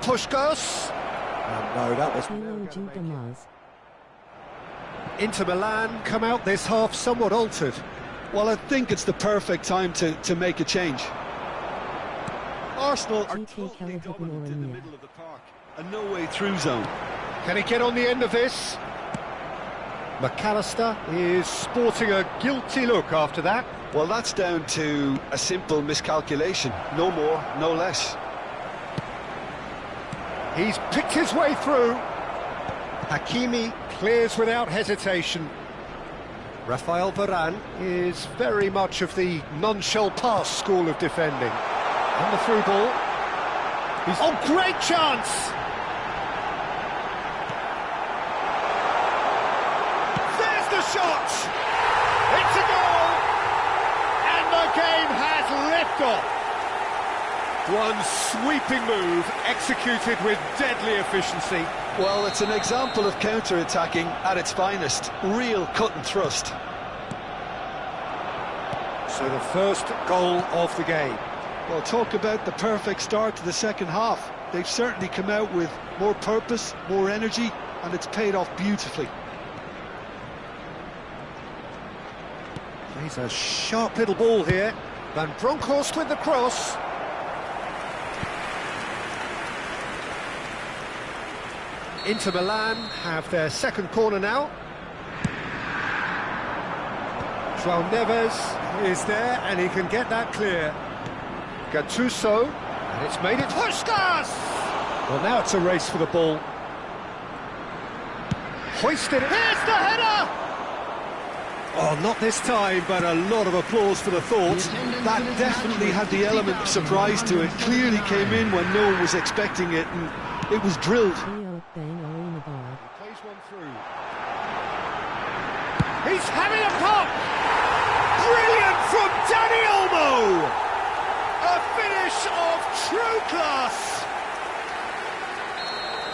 Puskás. No, that was... Halo Jugamaz. Inter Milan come out this half somewhat altered. Well, I think it's the perfect time to make a change. Arsenal are totally dominant in the middle of the park. A no-way-through zone. Can he get on the end of this? McAllister is sporting a guilty look after that. Well, that's down to a simple miscalculation. No more, no less. He's picked his way through. Hakimi clears without hesitation. Rafael Varane is very much of the non-shell pass school of defending. And the through ball. Oh, great chance! There's the shot! It's a goal! And the game has liftoff. One sweeping move, executed with deadly efficiency. Well, it's an example of counter-attacking at its finest. Real cut and thrust. So the first goal of the game. Well, talk about the perfect start to the second half. They've certainly come out with more purpose, more energy, and it's paid off beautifully. Plays a sharp little ball here. Van Bronckhorst with the cross. Inter Milan have their second corner now. João Neves is there, and he can get that clear. Gattuso, and it's made it Puskás! Well, now it's a race for the ball. Hoisted it. Here's the header! Oh, not this time, but a lot of applause for the thought. That definitely had the element of surprise to it. Clearly came in when no one was expecting it, and it was drilled. He plays one through. He's having a pop! Brilliant from Dani Olmo! A finish of true class!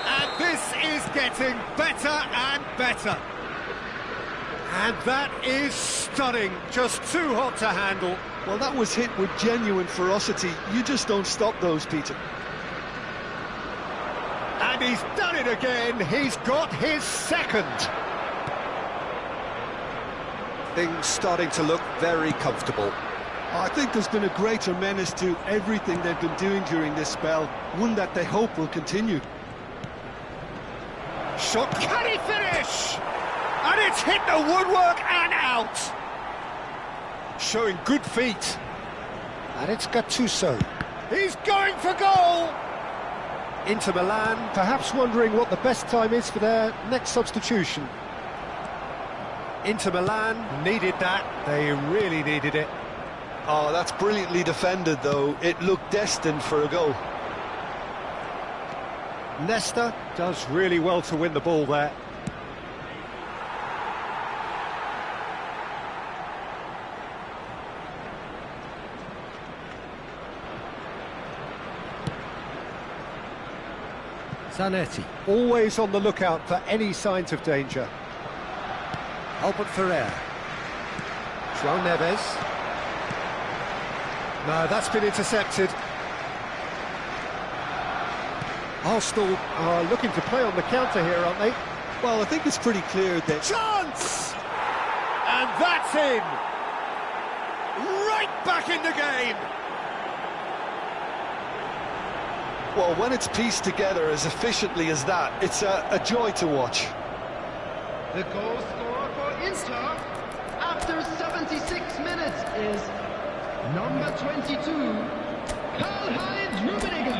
And this is getting better and better. And that is stunning, just too hot to handle. Well, that was hit with genuine ferocity. You just don't stop those, Peter. And he's done it again. He's got his second. Things starting to look very comfortable. I think there's been a greater menace to everything they've been doing during this spell, one that they hope will continue. Shot, can he finish? And it's hit the woodwork and out. Showing good feet. And it's Gattuso. He's going for goal. Inter Milan, perhaps wondering what the best time is for their next substitution. Inter Milan needed that. They really needed it. Oh, that's brilliantly defended, though. It looked destined for a goal. Nesta does really well to win the ball there. Zanetti, always on the lookout for any signs of danger. Albert Ferrer. João Neves. No, that's been intercepted. Arsenal are looking to play on the counter here, aren't they? Well, I think it's pretty clear that... Chance! And that's in! Right back in the game! Well, when it's pieced together as efficiently as that, it's a joy to watch. The goal scorer for Inter after 76 minutes is number 22, Karl-Heinz Rummenigge.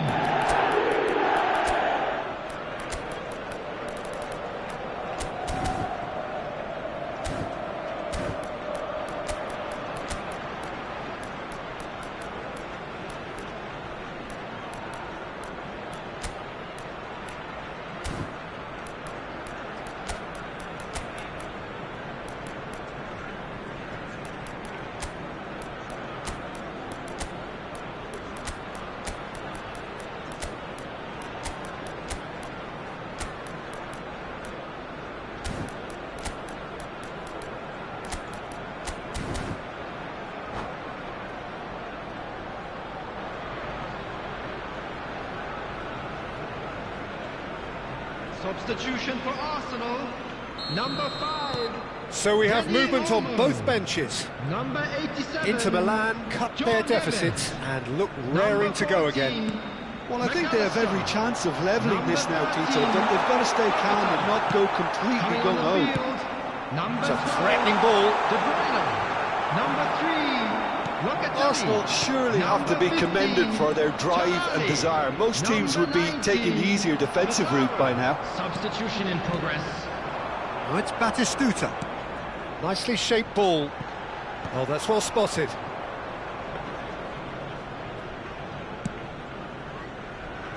Substitution for Arsenal, number 5. So we have movement on both benches. Number 87. Inter Milan cut their deficit and look raring to go again. Well, I think they have every chance of levelling this now, Peter, but they've got to stay calm and not go completely gung-ho. It's a threatening ball. De Bruyne, number 3. Arsenal surely have to be commended for their drive and desire. Most teams would be taking the easier defensive route by now. Substitution in progress. Oh, it's Batistuta. Nicely shaped ball. Oh, that's well spotted.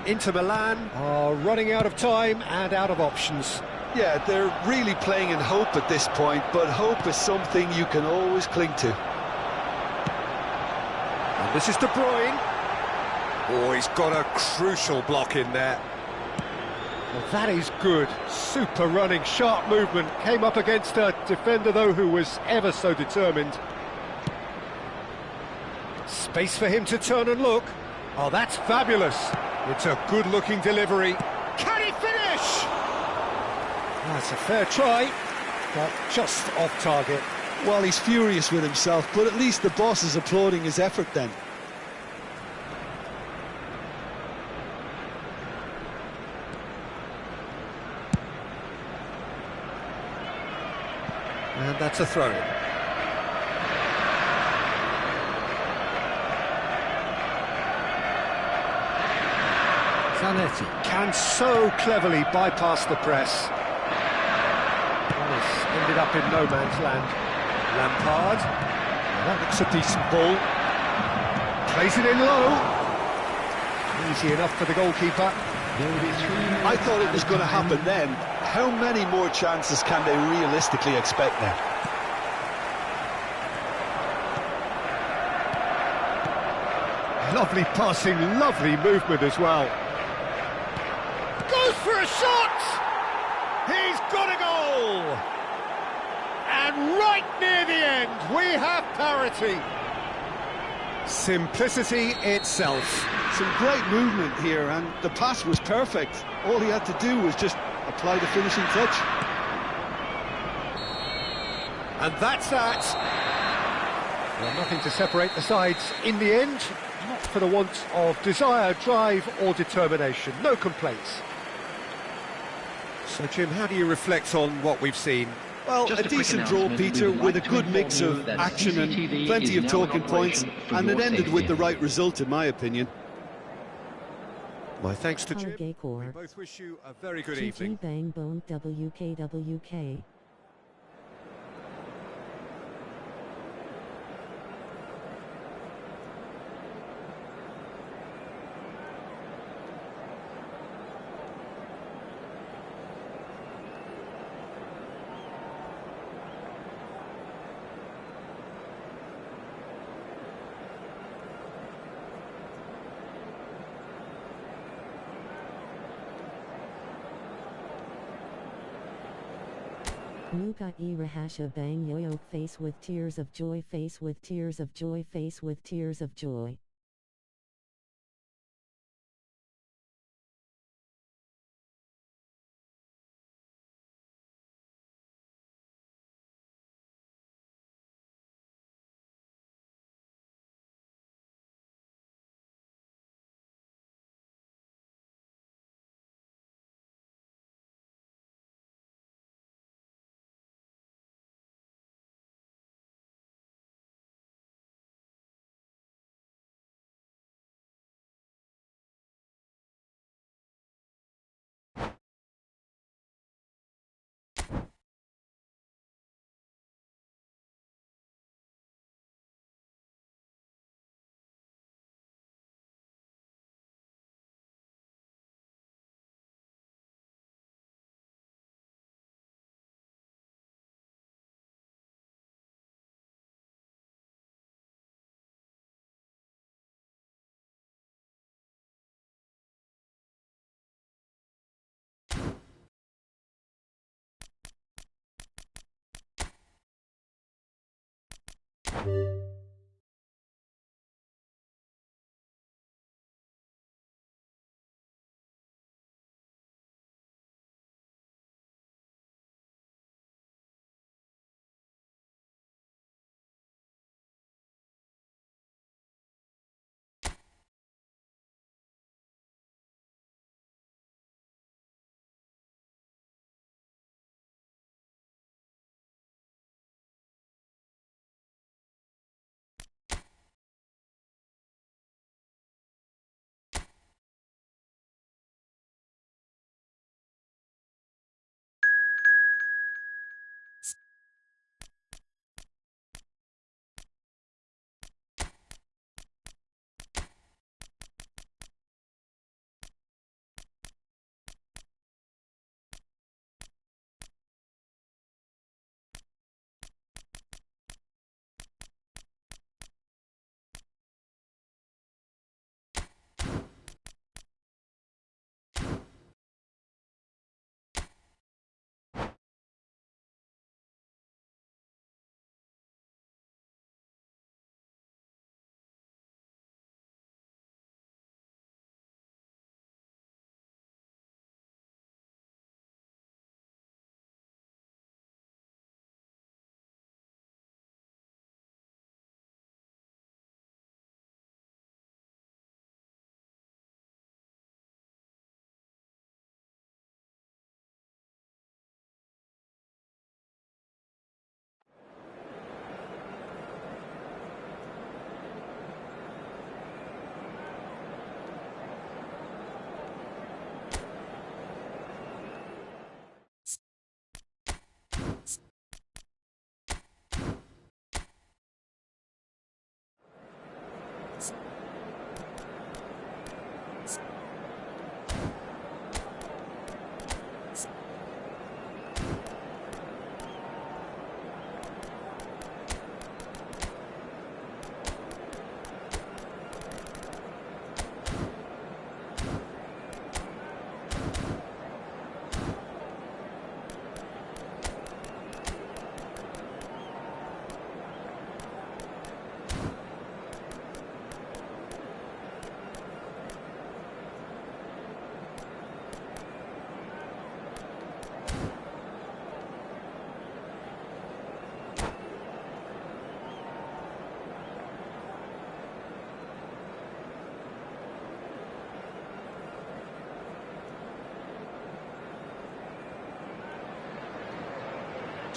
Inter Milan are running out of time and out of options. Yeah, they're really playing in hope at this point, but hope is something you can always cling to. And this is De Bruyne. Oh, he's got a crucial block in there. Well, that is good. Super running, sharp movement. Came up against a defender, though, who was ever so determined. Space for him to turn and look. Oh, that's fabulous. It's a good-looking delivery. Can he finish? That's a fair try, but just off target. Well, he's furious with himself, but at least the boss is applauding his effort then. And that's a throw-in. Zanetti can so cleverly bypass the press. That has ended up in no man's land. Lampard. Well, that looks a decent ball. Plays it in low. Easy enough for the goalkeeper. I thought it was going to happen then. How many more chances can they realistically expect now? Lovely passing, lovely movement as well. Goes for a shot! He's got a goal! And right near the end, we have parity. Simplicity itself. Some great movement here, and the pass was perfect. All he had to do was just apply the finishing touch. And that's that. Well, nothing to separate the sides in the end, not for the want of desire, drive or determination. No complaints. So, Jim, how do you reflect on what we've seen? Well, Just a a quick decent draw, announcement. Peter, We would with a like to good inform mix you of that action and CCTV plenty is of now in talking points, operation for and it your ended with safety. the right result, in my opinion. My thanks to Jim. Hargekor. We both wish you a very good GG evening. Bang Bone WKWK. Muka e Rahasha Bang Yoyo face with tears of joy, face with tears of joy, face with tears of joy.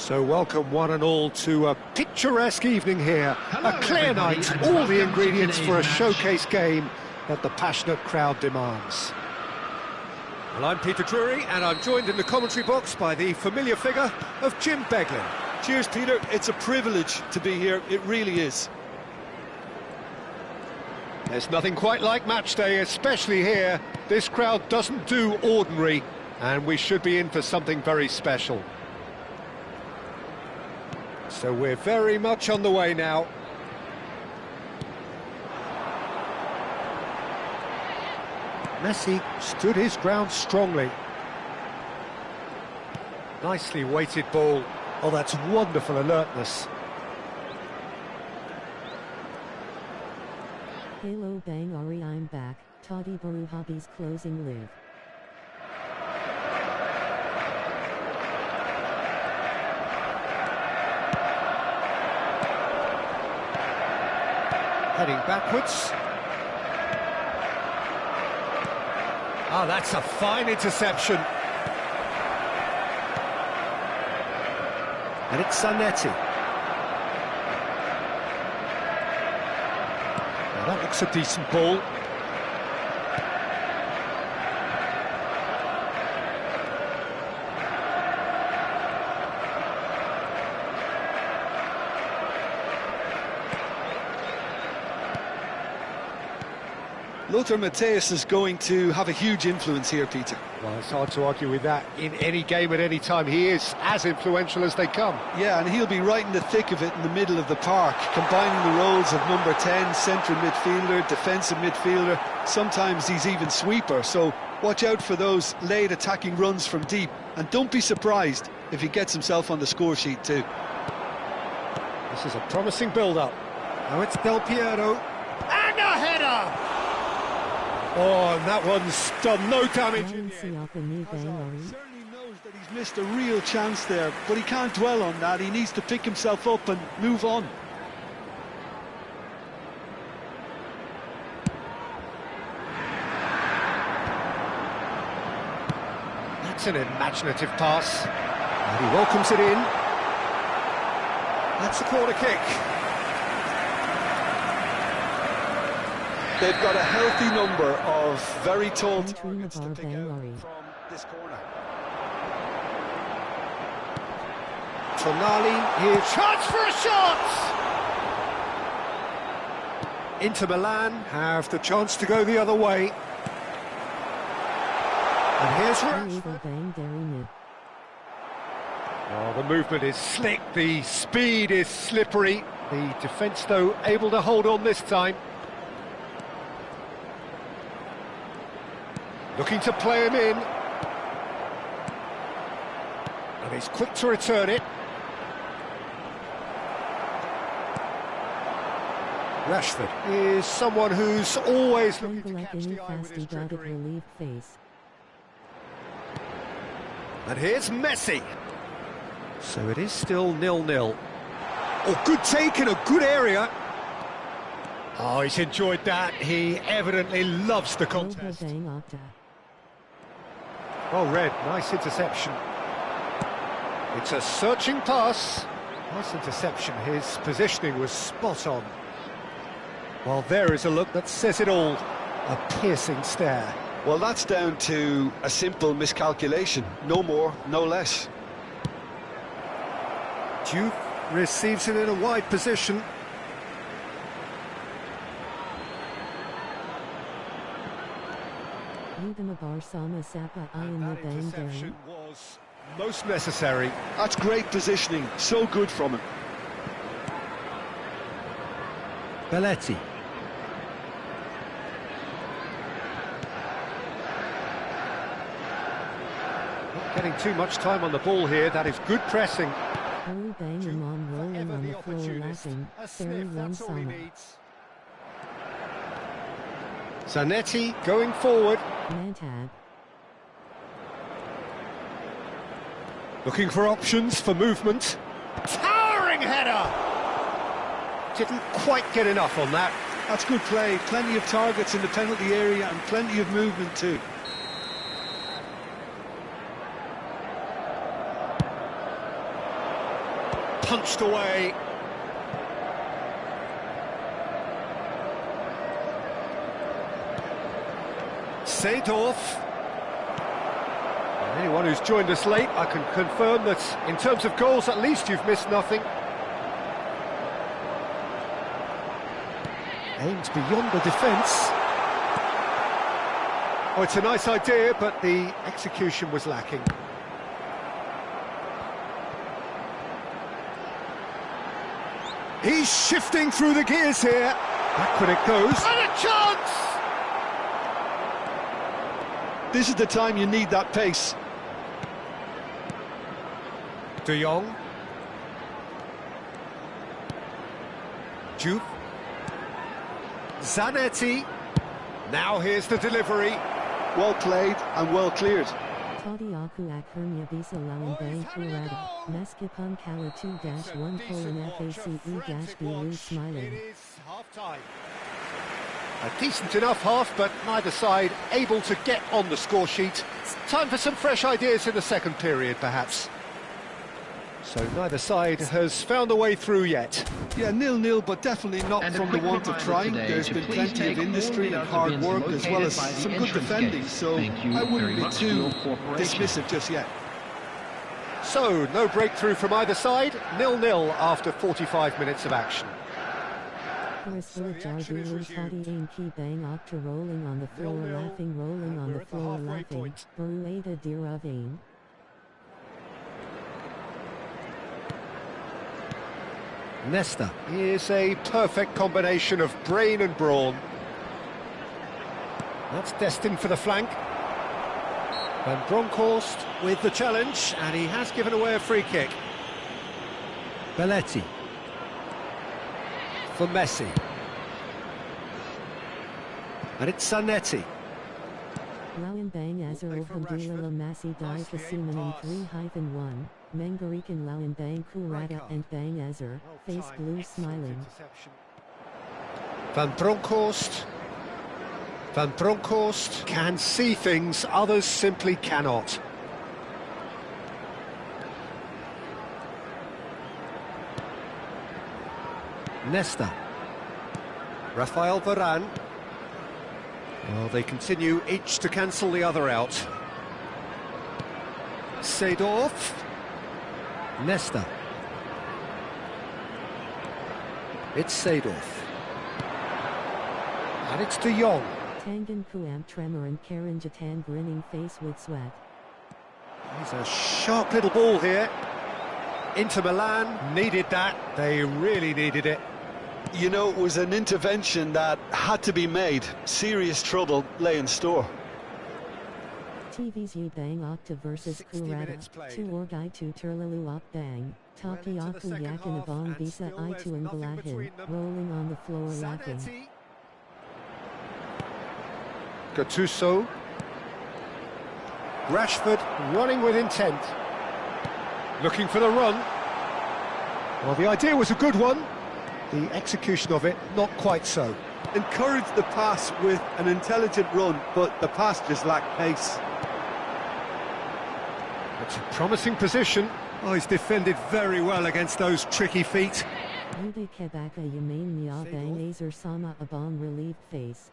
So welcome one and all to a picturesque evening here. Hello, a clear everybody, night, and all welcome the to ingredients for a today's match. showcase game that the passionate crowd demands. Well, I'm Peter Drury, and I'm joined in the commentary box by the familiar figure of Jim Beglin. Cheers, Peter. It's a privilege to be here. It really is. There's nothing quite like match day, especially here. This crowd doesn't do ordinary, and we should be in for something very special. So we're very much on the way now. Messi stood his ground strongly. Nicely weighted ball. Oh, that's wonderful alertness. Hello Bang Ari, I'm back. Toddy Baru Hobbies closing live. Heading backwards. Ah, that's a fine interception. And it's Zanetti. Now that looks a decent ball. Lothar Matthäus is going to have a huge influence here, Peter. Well, it's hard to argue with that. In any game at any time, he is as influential as they come. Yeah, and he'll be right in the thick of it in the middle of the park, combining the roles of number 10, central midfielder, defensive midfielder. Sometimes he's even sweeper, so watch out for those late attacking runs from deep. And don't be surprised if he gets himself on the score sheet too. This is a promising build-up. Now it's Del Piero. And a header! Oh, and that one's done no damage in the end. He certainly knows that he's missed a real chance there, but he can't dwell on that. He needs to pick himself up and move on. That's an imaginative pass. And he welcomes it in. That's a corner kick. They've got a healthy number of very tall targets to pick out Mabaran. from this corner. Tonali here. Chance for a shot! Inter Milan have the chance to go the other way. And here's Rashford. Bang Derry Mid. Oh, the movement is slick, the speed is slippery. The defence, though, able to hold on this time. Looking to play him in. And he's quick to return it. Rashford is someone who's always looking to catch the eye with his trickery. Relieved face. And here's Messi. So it is still 0-0. Oh, good take in a good area. Oh, he's enjoyed that. He evidently loves the contest. Bang Octa. Well read, nice interception. It's a searching pass. Nice interception, his positioning was spot on. Well, there is a look that says it all. A piercing stare. Well, that's down to a simple miscalculation. No more, no less. Duke receives it in a wide position. Mabar Sama Sapa I in the That Bang interception Derry. was most necessary. That's great positioning. So good from him. Belletti. Not getting too much time on the ball here. That is good pressing. Baru Bang Imam rolling Ever on the the floor opportunist. laughing. A Ferry sniff, One that's all he Sama. needs. Zanetti going forward. Mantag. Looking for options for movement. Towering header! Didn't quite get enough on that. That's good play. Plenty of targets in the penalty area and plenty of movement too. punched away. Seedorf. Anyone who's joined us late, I can confirm that in terms of goals, at least you've missed nothing. Aims beyond the defence. Oh, it's a nice idea, but the execution was lacking. He's shifting through the gears here. Backward it goes. And a chance! This is the time you need that pace. De Jong. Juve. Zanetti. Now here's the delivery. Well played and well cleared. Tadi aku akhirnya bisa lawan Kurada. Meskipun kalah 2-1 Poland FACE-biru smiling. It is half-time. A decent enough half, but neither side able to get on the score sheet. Time for some fresh ideas in the second period, perhaps. So neither side has found a way through yet. Yeah, 0-0, but definitely not And a from the quick want of reminder trying. today There's to been please plenty of take industry all and hard bins work, as well as located by the some good entrance defending, gate. so Thank you I wouldn't very be much for too your cooperation. dismissive just yet. So, no breakthrough from either side, 0-0 after 45 minutes of action. Bang after rolling on the floor, laughing, rolling on the floor, laughing. Barueda Diravine. Nesta is a perfect combination of brain and brawn. That's destined for the flank. Van Bronckhorst with the challenge, and he has given away a free kick. Belletti. For Messi. And it's Zanetti. Lawan Bang Azar Alhamdulillah Masih Dai Kasimanan 3-1, Mangarikan Lawan Bang Kurada and Bang Azar, face blue smiling. Van Bronckhorst. Van Bronckhorst can see things others simply cannot. Nesta. Rafael Varane. Well, they continue each to cancel the other out. Seedorf. Nesta. It's Seedorf. And it's De Jong. Tangan Kuam Tremor and Karen Jatan grinning face with sweat. There's a sharp little ball here. Inter Milan needed that. They really needed it. You know, it was an intervention that had to be made. Serious trouble lay in store. TV's Yi Bang Octa versus Kurada. 2 Orgai 2 Turlalu Op Bang. Taki Aku Yakin Abong Bisa I 2 and Galahin. Rolling on the floor laughing. Gattuso. Rashford running with intent. Looking for the run. Well, the idea was a good one. The execution of it, not quite so. Encouraged the pass with an intelligent run, but the pass just lacked pace. It's a promising position. Oh, he's defended very well against those tricky feet. Rudy Kebaka Yamain Mia Bang Azar Sama Abong relieved face.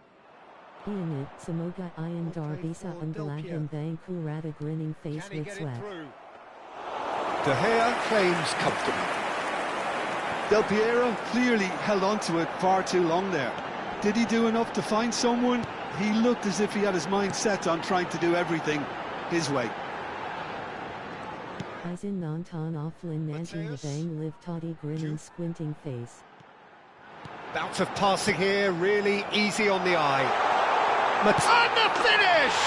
Ianit Samoga Iandar Bisa Ungalahin Bang Kurada grinning face with sweat. De Gea claims comfortably. Del Piero clearly held on to it far too long there. Did he do enough to find someone? He looked as if he had his mind set on trying to do everything his way. Izin Nantan Offlin Nanji Bang Live Toddy grinning squinting face. Bout of passing here, really easy on the eye. And the finish!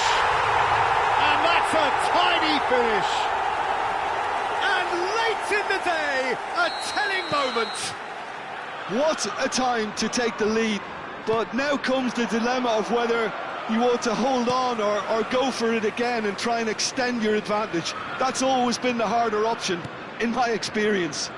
And that's a tiny finish! And late in the day, a telling moment. What a time to take the lead, but now comes the dilemma of whether you want to hold on or go for it again and try and extend your advantage. That's always been the harder option, in my experience.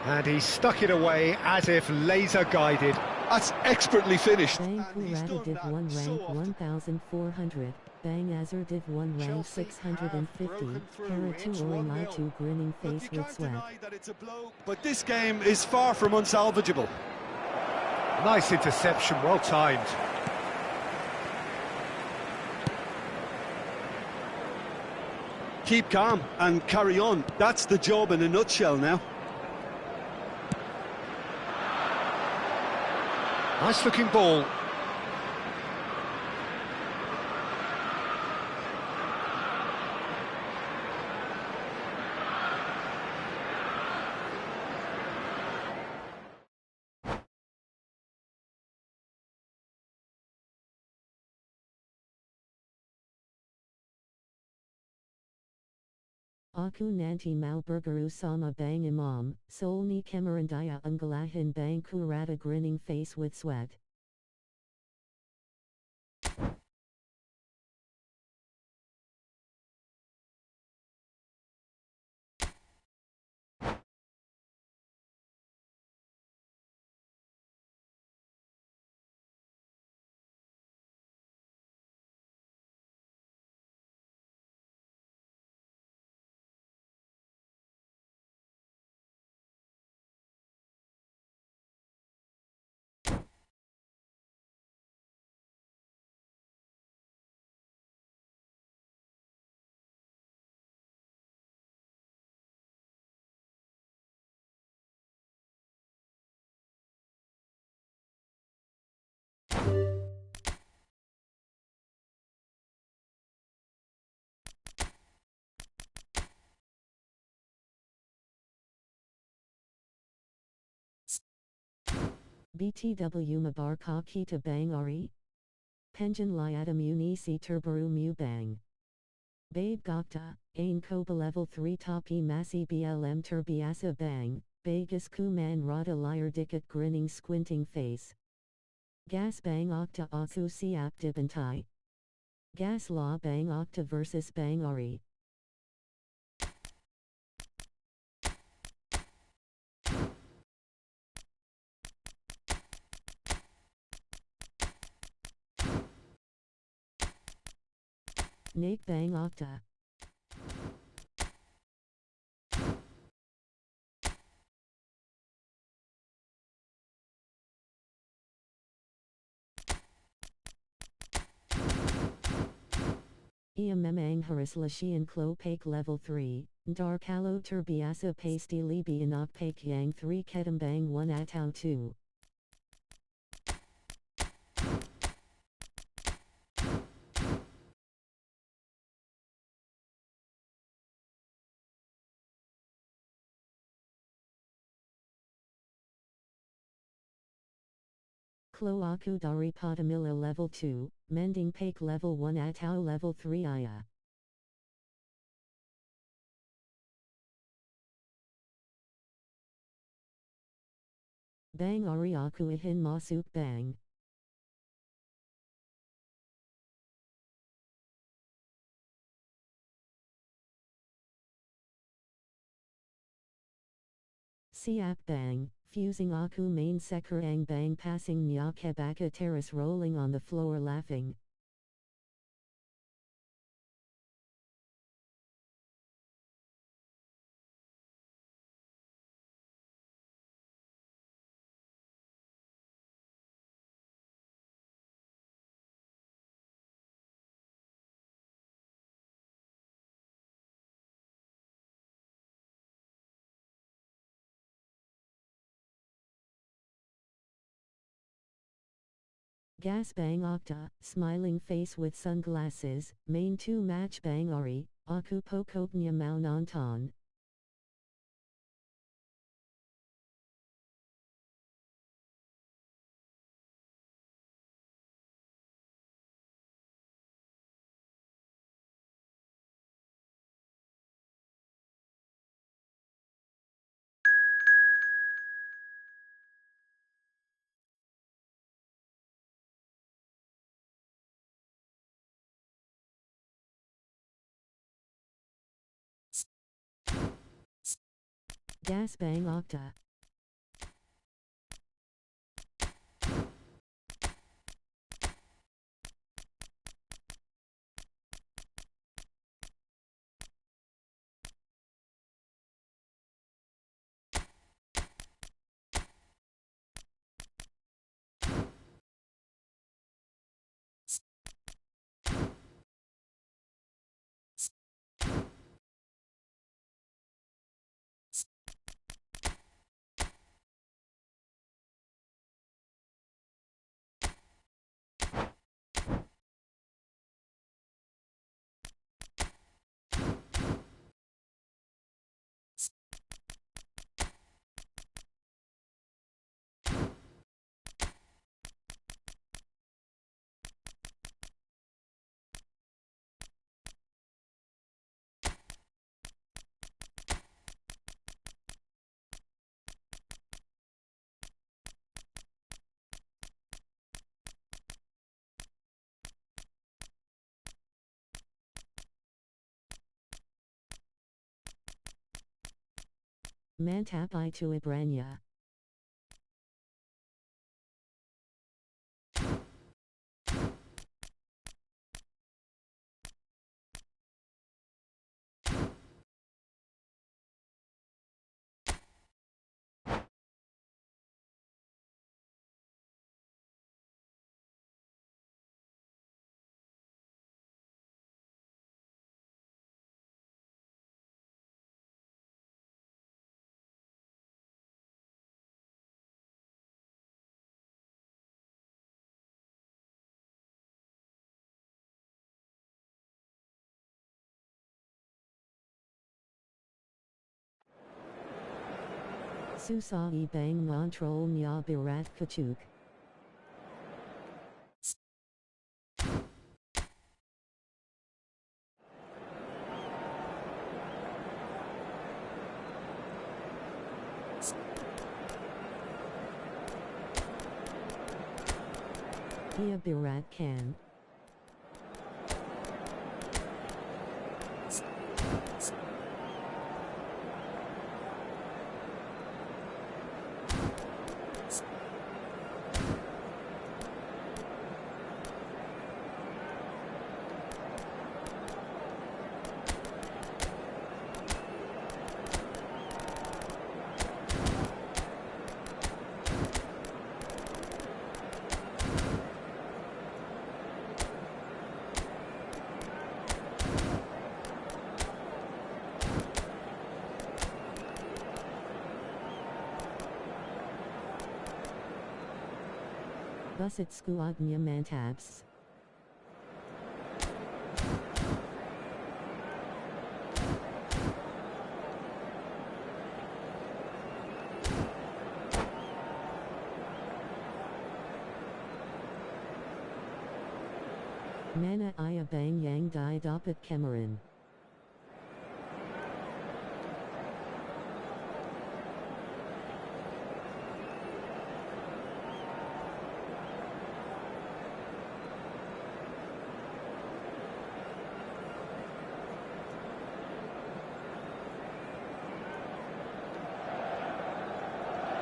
And he stuck it away as if laser-guided. That's expertly finished. Bang Kurada did 1 rank 1400. Bang Azar Div 1 rank Chelsea 650, have broken through. Kara It's 2 Orin 1-0. 2 grinning Look, face you with can't sweat. deny that it's a blow, but this game is far from unsalvageable. Nice interception, well timed. Keep calm and carry on. That's the job in a nutshell now. Nice looking ball. Aku nanti mau berguru sama bang imam, sol ni kemerandaya ungalahan bang kurata grinning face with sweat. BTW Mabar ka kita bang ari? Penjan liata munisi terbaru mu bang. Babe gokta, ain koba level 3 tapi masi BLM terbiasa bang, bagus kuman rada liar dikat grinning squinting face. Gas bang okta aku siap dibantai. Gas law bang okta versus bang ari. Nake bang okta. Ia memang haris lashian klo pake level 3, dar kalo terbiasa pasty libi anak pake yang 3 ketembang 1 atau 2. Klo aku dari patamila level 2, mending pake level 1 atau level 3 iya. Bang ari aku ihin masuk bang. Siap bang, fusing aku main sekarang bang passing nya kebaka terrace rolling on the floor laughing. Gas bang okta, smiling face with sunglasses, main 2 match bang ari, aku pokoknya mau nonton. Gas bang okta. Mantap I to Ibranya. Susai bang Montrol nya Birat Kachuk. Ia Birat Khan. Busit Skuagnya Mantabs. Mana Iya Bang Yang Dai Dapat Cameron.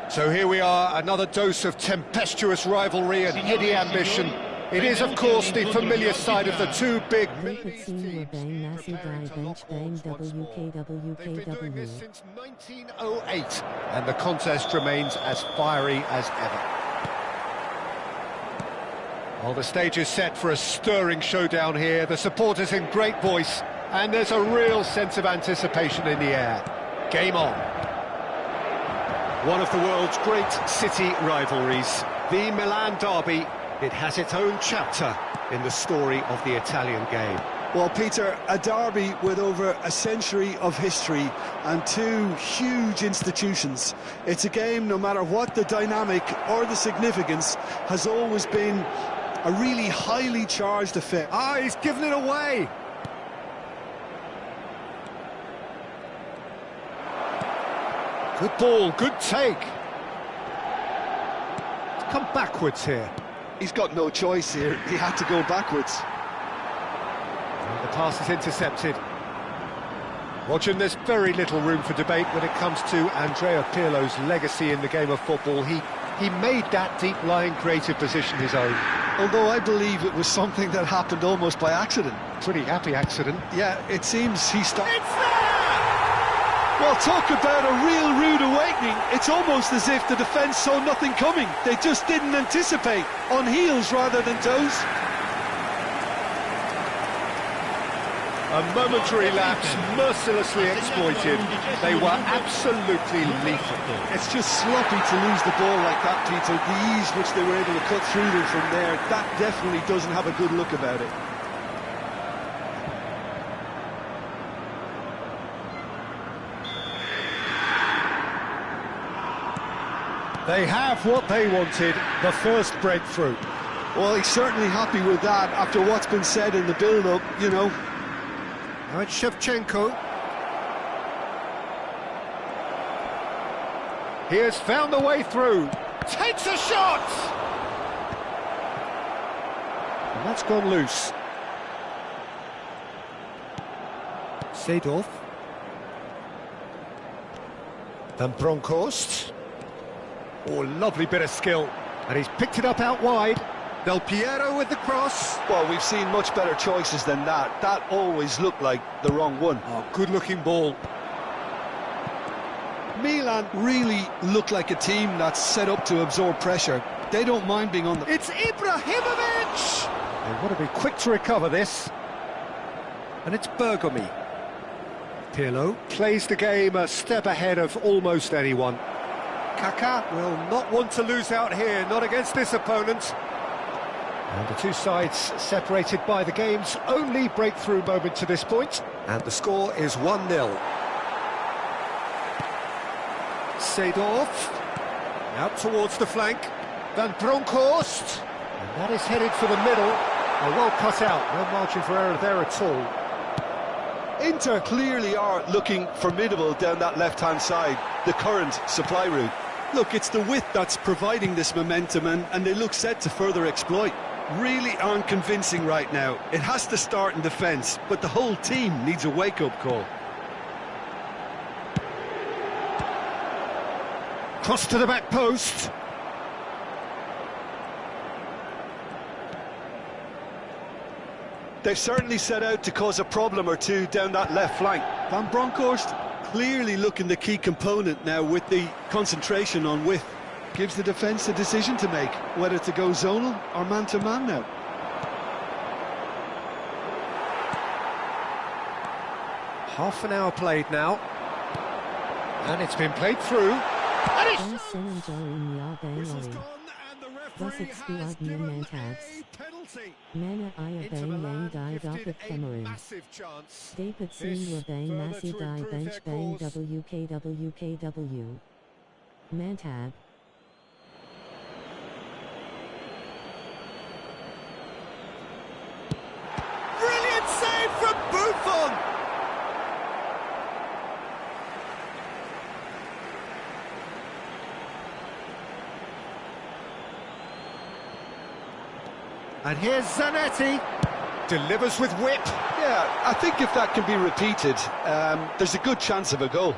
So here we are, another dose of tempestuous rivalry and heady ambition. It is, of course, the familiar side of the two big Milanese teams. They've been doing this since 1908, and the contest remains as fiery as ever. Well, the stage is set for a stirring showdown here. The supporters in great voice, and there's a real sense of anticipation in the air. Game on. One of the world's great city rivalries, the Milan derby. It has its own chapter in the story of the Italian game. Well, Peter, a derby with over a century of history and two huge institutions. It's a game, no matter what the dynamic or the significance, has always been a really highly charged affair. Ah, he's given it away! Good ball, good take. Come backwards here. He's got no choice here. He had to go backwards. And the pass is intercepted. Watching, there's very little room for debate when it comes to Andrea Pirlo's legacy in the game of football. He made that deep-lying creative position his own. Although I believe it was something that happened almost by accident. Pretty happy accident. Yeah, it seems he started... It's there! Well, talk about a real rude awakening. It's almost as if the defence saw nothing coming. They just didn't anticipate, on heels rather than toes. A momentary lapse, mercilessly exploited. They were absolutely lethal. It's just sloppy to lose the ball like that, Peter. The ease which they were able to cut through them from there, that definitely doesn't have a good look about it. They have what they wanted, the first breakthrough. Well, he's certainly happy with that after what's been said in the build-up, you know. Now it's Shevchenko. He has found the way through. Takes a shot! And that's gone loose. Seedorf. Van Bronckhorst. Oh, lovely bit of skill. And he's picked it up out wide. Del Piero with the cross. Well, we've seen much better choices than that. That always looked like the wrong one. Oh, good-looking ball. Milan really look like a team that's set up to absorb pressure. They don't mind being on the... It's Ibrahimovic! They want to be quick to recover this. And it's Bergomi. Pirlo plays the game a step ahead of almost anyone. Kaká will not want to lose out here, not against this opponent. And the two sides separated by the game's only breakthrough moment to this point. And the score is 1-0. Seedorf, out towards the flank, Van Bronckhorst, and that is headed for the middle. Oh, well cut out, no margin for error there at all. Inter clearly are looking formidable down that left-hand side, the current supply route. Look, it's the width that's providing this momentum, and they look set to further exploit. Really aren't convincing right now. It has to start in defence, but the whole team needs a wake-up call. Cross to the back post. They've certainly set out to cause a problem or two down that left flank. Van Bronckhorst clearly looking the key component now with the concentration on width. Gives the defence a decision to make, whether to go zonal or man-to-man now. Half an hour played now. And it's been played through. And it's... Mana Iya Bang Yang Dai Dapat Cameroon. Dapat Seen Bang Masi Dai Bench Bang WKWKW. Mantab. Brilliant save from Buffon! And here's Zanetti, delivers with whip. Yeah, I think if that can be repeated, there's a good chance of a goal.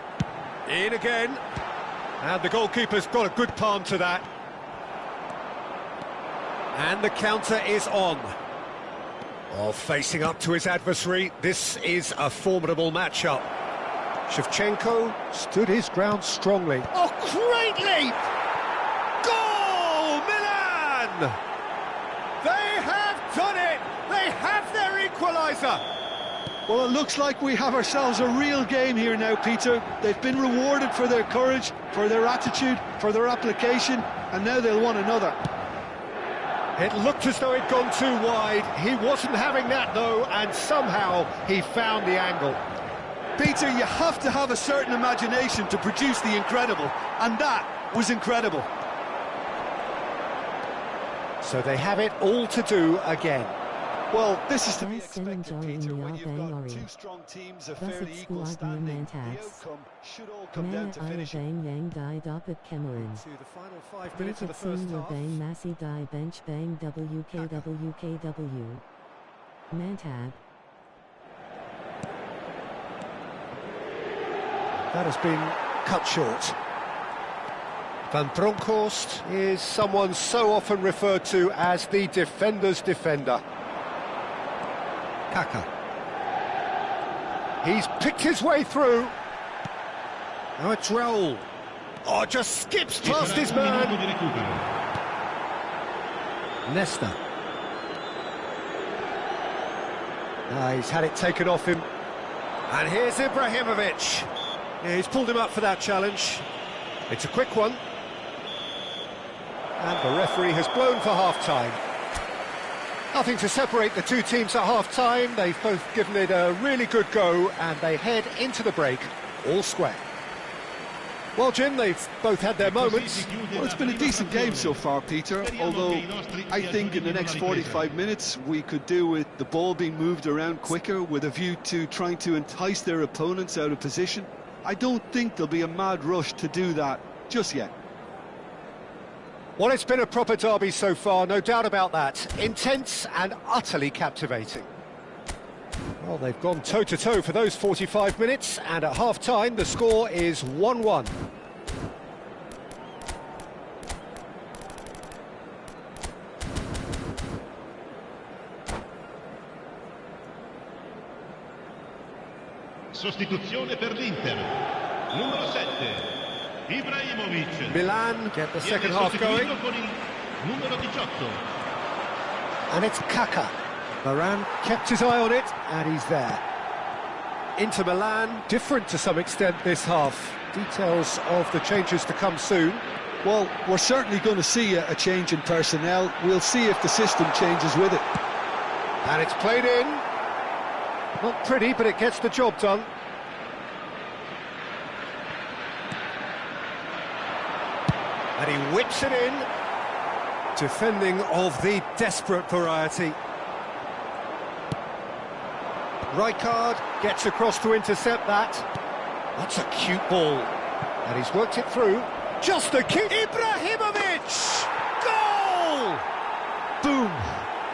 In again, and the goalkeeper's got a good palm to that. And the counter is on. Oh, facing up to his adversary, this is a formidable matchup. Shevchenko stood his ground strongly. Oh, great leap! Goal, Milan! They have done it! They have their equaliser! Well, it looks like we have ourselves a real game here now, Peter. They've been rewarded for their courage, for their attitude, for their application, and now they'll want another. It looked as though it'd gone too wide. He wasn't having that, though, and somehow he found the angle. Peter, you have to have a certain imagination to produce the incredible, and that was incredible. So they have it all to do again. Well, this is to be expected, Peter, when you've got two strong teams of fairly equal standing. The outcome should all come down to finishing. Bang Yang Dai Dapat Cameroon. To the final 5 minutes of the first half. Bang Masi Dai Bench Bang WKWKW. Mantab. That has been cut short. Van Bronckhorst is someone so often referred to as the defender's defender. Kaká. He's picked his way through. Now it's Raul. Oh, just skips past his man. Nesta. He's had it taken off him. And here's Ibrahimovic. Yeah, he's pulled him up for that challenge. It's a quick one. And the referee has blown for half-time. Nothing to separate the two teams at half-time. They've both given it a really good go, and they head into the break all square. Well, Jim, they've both had their moments. Well, it's been a decent game so far, Peter, although I think in the next 45 minutes we could do with the ball being moved around quicker with a view to trying to entice their opponents out of position. I don't think there'll be a mad rush to do that just yet. Well, it's been a proper derby so far, no doubt about that. Intense and utterly captivating. Well, they've gone toe-to-toe for those 45 minutes, and at half-time the score is 1-1. Sostituzione per l'Inter. Numero 7, Ibrahimovic. Milan get the second half going. Con il numero 18. And it's Kaka. Mabaran kept his eye on it, and he's there. Inter Milan, different to some extent this half. Details of the changes to come soon. Well, we're certainly going to see a change in personnel. We'll see if the system changes with it. And it's played in. Not pretty, but it gets the job done. And he whips it in. Defending of the desperate variety. Rijkaard gets across to intercept that. That's a cute ball. And he's worked it through. Just a kick. Ibrahimovic! Goal! Boom!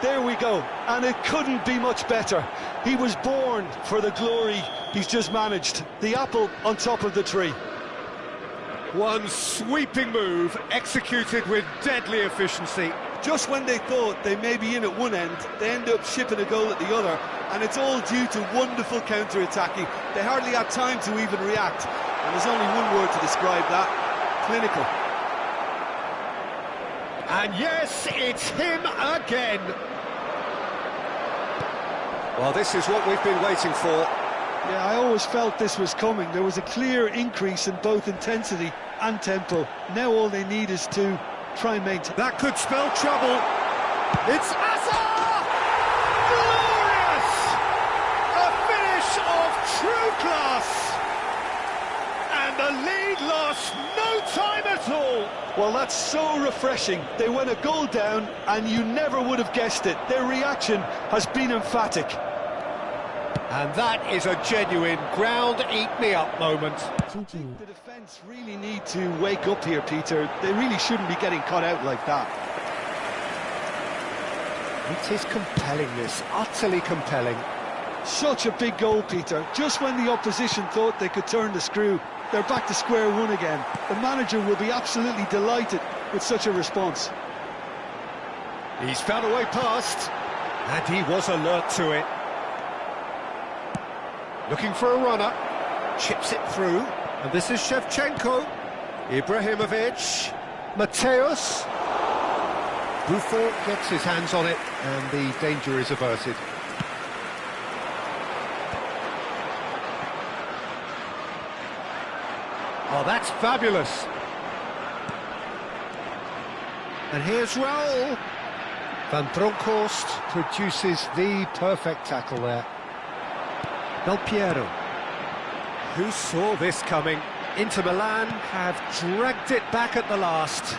There we go. And it couldn't be much better. He was born for the glory he's just managed. The apple on top of the tree. One sweeping move, executed with deadly efficiency. Just when they thought they may be in at one end, they end up shipping a goal at the other, and it's all due to wonderful counter-attacking. They hardly had time to even react, and there's only one word to describe that: clinical. And yes, it's him again. Well, this is what we've been waiting for. Yeah, I always felt this was coming. There was a clear increase in both intensity and tempo. Now all they need is to try and maintain. That could spell trouble. It's Antar! Glorious! A finish of true class! And the lead lost no time at all. Well, that's so refreshing. They went a goal down and you never would have guessed it. Their reaction has been emphatic. And that is a genuine ground-eat-me-up moment. The defence really need to wake up here, Peter. They really shouldn't be getting caught out like that. It is compelling, this, utterly compelling. Such a big goal, Peter. Just when the opposition thought they could turn the screw, they're back to square one again. The manager will be absolutely delighted with such a response. He's found a way past, and he was alert to it. Looking for a runner, chips it through, and this is Shevchenko, Ibrahimovic, Mateus. Buffon gets his hands on it, and the danger is averted. Oh, that's fabulous. And here's Raul. Van Bronckhorst produces the perfect tackle there. Del Piero. Who saw this coming? Inter Milan have dragged it back at the last.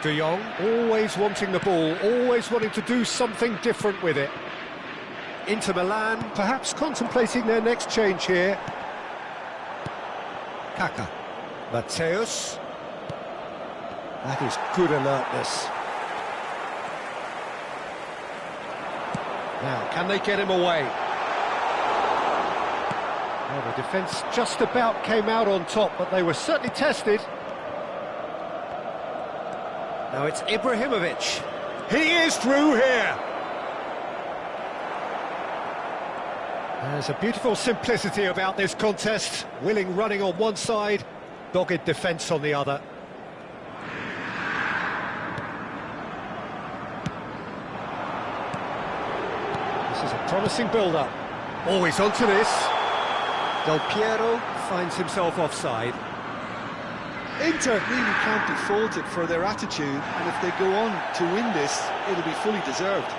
De Jong, always wanting the ball, always wanting to do something different with it. Inter Milan perhaps contemplating their next change here. Kaka. Mateus. That is good alertness. Now, can they get him away? Well, the defence just about came out on top, but they were certainly tested. Now it's Ibrahimovic. He is through here. There's a beautiful simplicity about this contest. Willing running on one side, dogged defence on the other. This is a promising build-up. Always onto this. Del Piero finds himself offside. Inter really can't be faulted for their attitude, and if they go on to win this, it'll be fully deserved.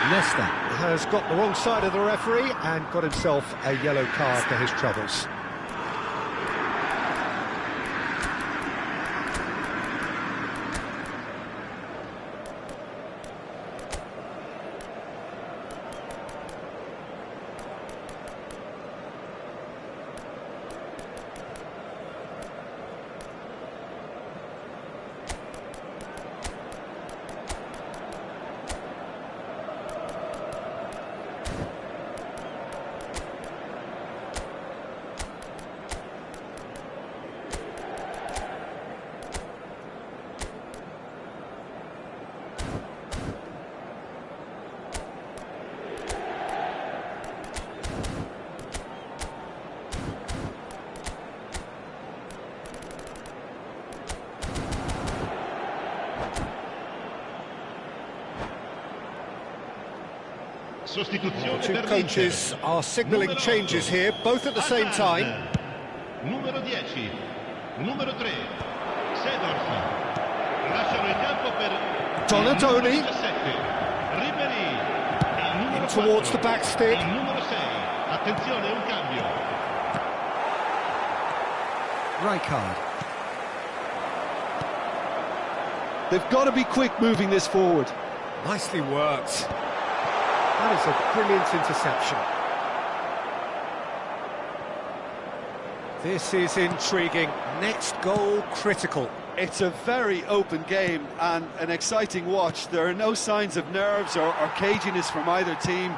Nesta has got the wrong side of the referee and got himself a yellow card for his troubles. Sostituzione Two per coaches vincere. are signalling Numero changes 8, here, both at the same Antar. time. Numero 10, numero 3, Sedorf. Lasciano il campo per Donadoni. il numero 17, Ribery. E il numero In towards 4, the back stick. il numero 6. Attenzione, un cambio. Rijkaard. They've got to be quick moving this forward. Nicely worked. That is a brilliant interception. This is intriguing. Next goal critical. It's a very open game and an exciting watch. There are no signs of nerves or caginess from either team.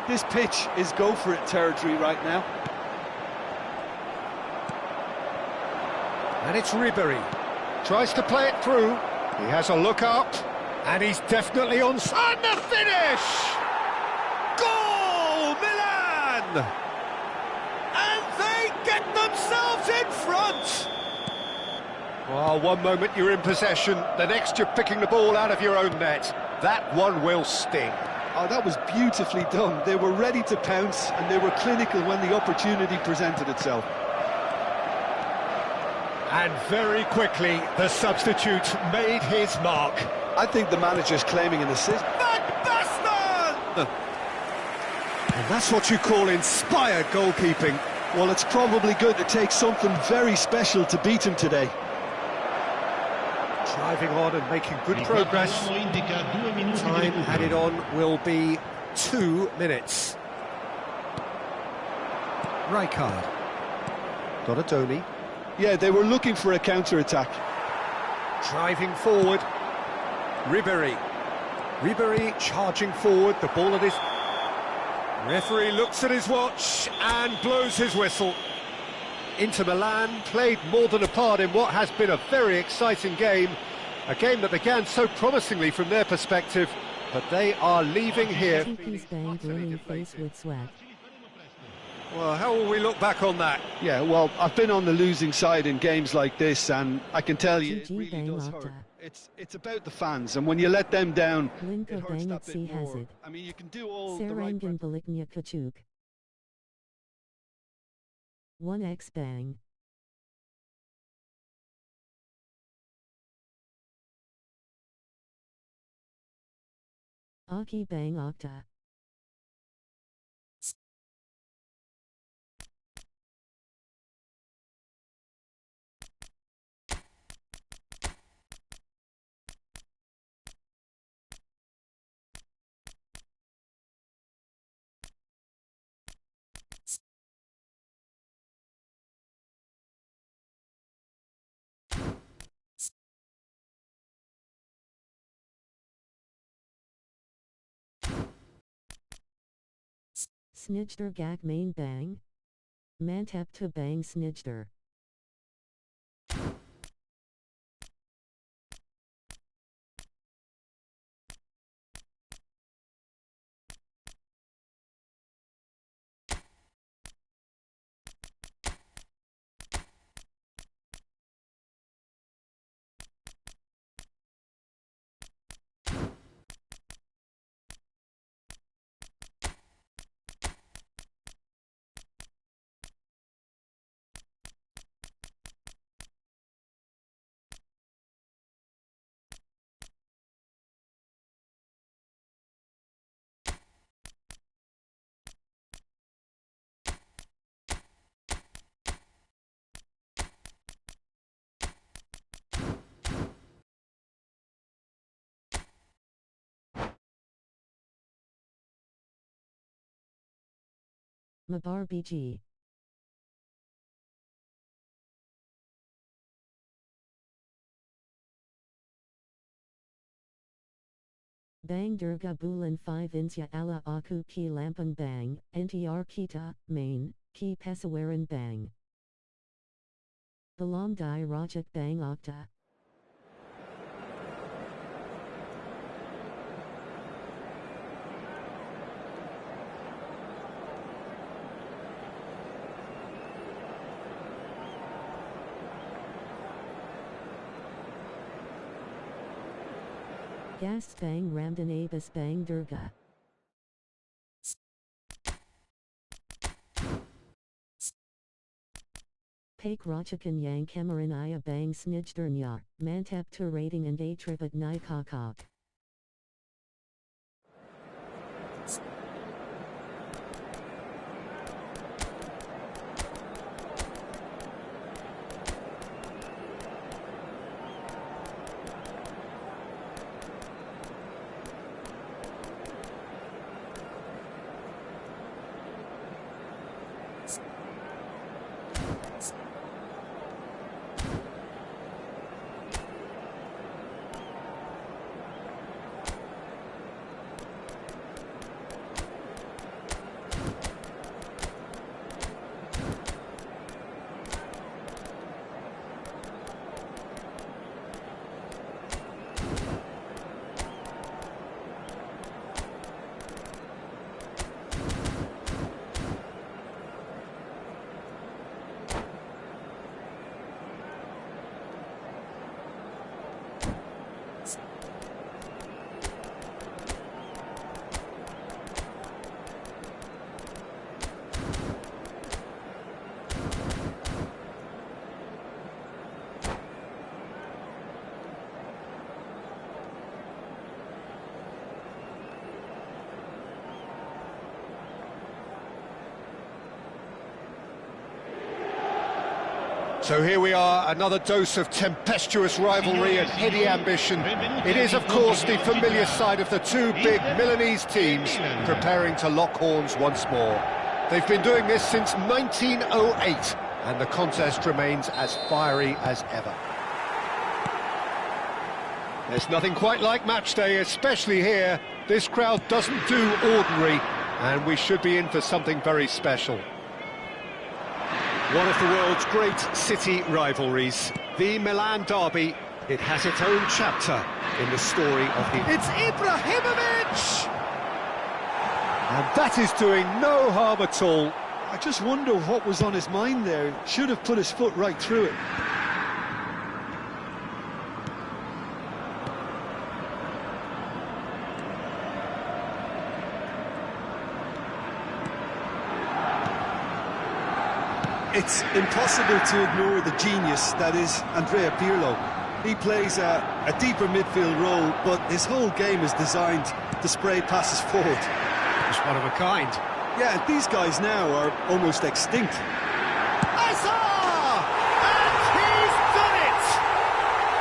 This pitch is go-for-it territory right now. And it's Ribery. Tries to play it through. He has a look up. And he's definitely on... And the finish! Goal, Milan! And they get themselves in front! Well, one moment you're in possession, the next you're picking the ball out of your own net. That one will sting. Oh, that was beautifully done. They were ready to pounce and they were clinical when the opportunity presented itself. And very quickly, the substitute made his mark. I think the manager's claiming an assist. McBaston! And that's what you call inspired goalkeeping. Well, it's probably going to take something very special to beat him today. Driving on and making good progress. Time added on will be 2 minutes. Rijkaard. Donadoni. Yeah, they were looking for a counter-attack. Driving forward. Ribery. Ribery charging forward, the ball at his... Referee looks at his watch and blows his whistle. Inter Milan played more than a part in what has been a very exciting game. A game that began so promisingly from their perspective, but they are leaving here. TP's bang brimming face with sweat. Well, how will we look back on that? Yeah, well, I've been on the losing side in games like this, and I can tell you, it GG really bang does Opta. hurt. It's about the fans, and when you let them down, Linko it hurts bang that at bit more. Hazard. I mean, you can do all the right... Sarangan Baliknya Kachuk. 1x bang. Aki bang Octa. Snijder gak main bang. Mantap to bang snijder. Mabar BG. Bang Durga Bulan 5 Insya ala Aku Ki Lampang Bang, NTR Kita, Main, Ki Pesawaran Bang. Balam Dai Rajak Bang Octa. Gas Bang Ramdan Abas Bang Durga. Paik Rochakan Yang Kemarin Iya Bang Snijdernyar, Mantap Tu Rating and A Tribut Nai Kakak. So here we are, another dose of tempestuous rivalry and heady ambition. It is, of course, the familiar side of the two big Milanese teams preparing to lock horns once more. They've been doing this since 1908, and the contest remains as fiery as ever. There's nothing quite like match day, especially here. This crowd doesn't do ordinary, and we should be in for something very special. One of the world's great city rivalries, the Milan derby. It has its own chapter in the story of the... It's Ibrahimovic! And that is doing no harm at all. I just wonder what was on his mind there. Should have put his foot right through it. It's impossible to ignore the genius that is Andrea Pirlo. He plays a deeper midfield role, but his whole game is designed to spray passes forward. Just one of a kind. Yeah, these guys now are almost extinct.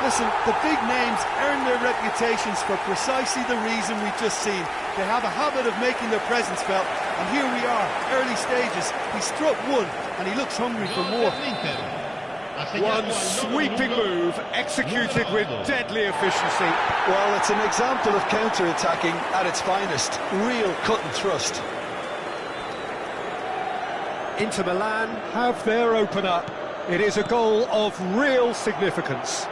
Listen, the big names earn their reputations for precisely the reason we've just seen. They have a habit of making their presence felt, and here we are, early stages. He struck one, and he looks hungry for more. One sweeping move, executed with deadly efficiency. Well, it's an example of counter-attacking at its finest. Real cut and thrust. Inter Milan have their opener. It is a goal of real significance.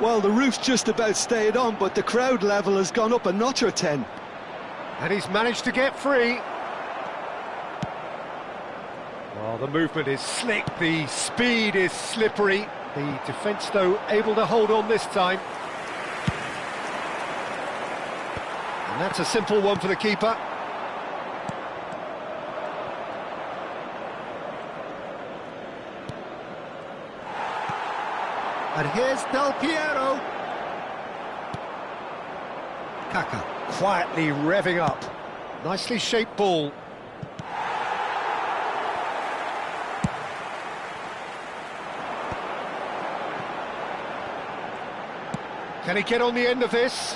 Well, the roof's just about stayed on, but the crowd level has gone up a notch or 10. And he's managed to get free. Well, the movement is slick, the speed is slippery. The defence, though, able to hold on this time. And that's a simple one for the keeper. And here's Del Piero. Kaka quietly revving up. Nicely shaped ball. Can he get on the end of this?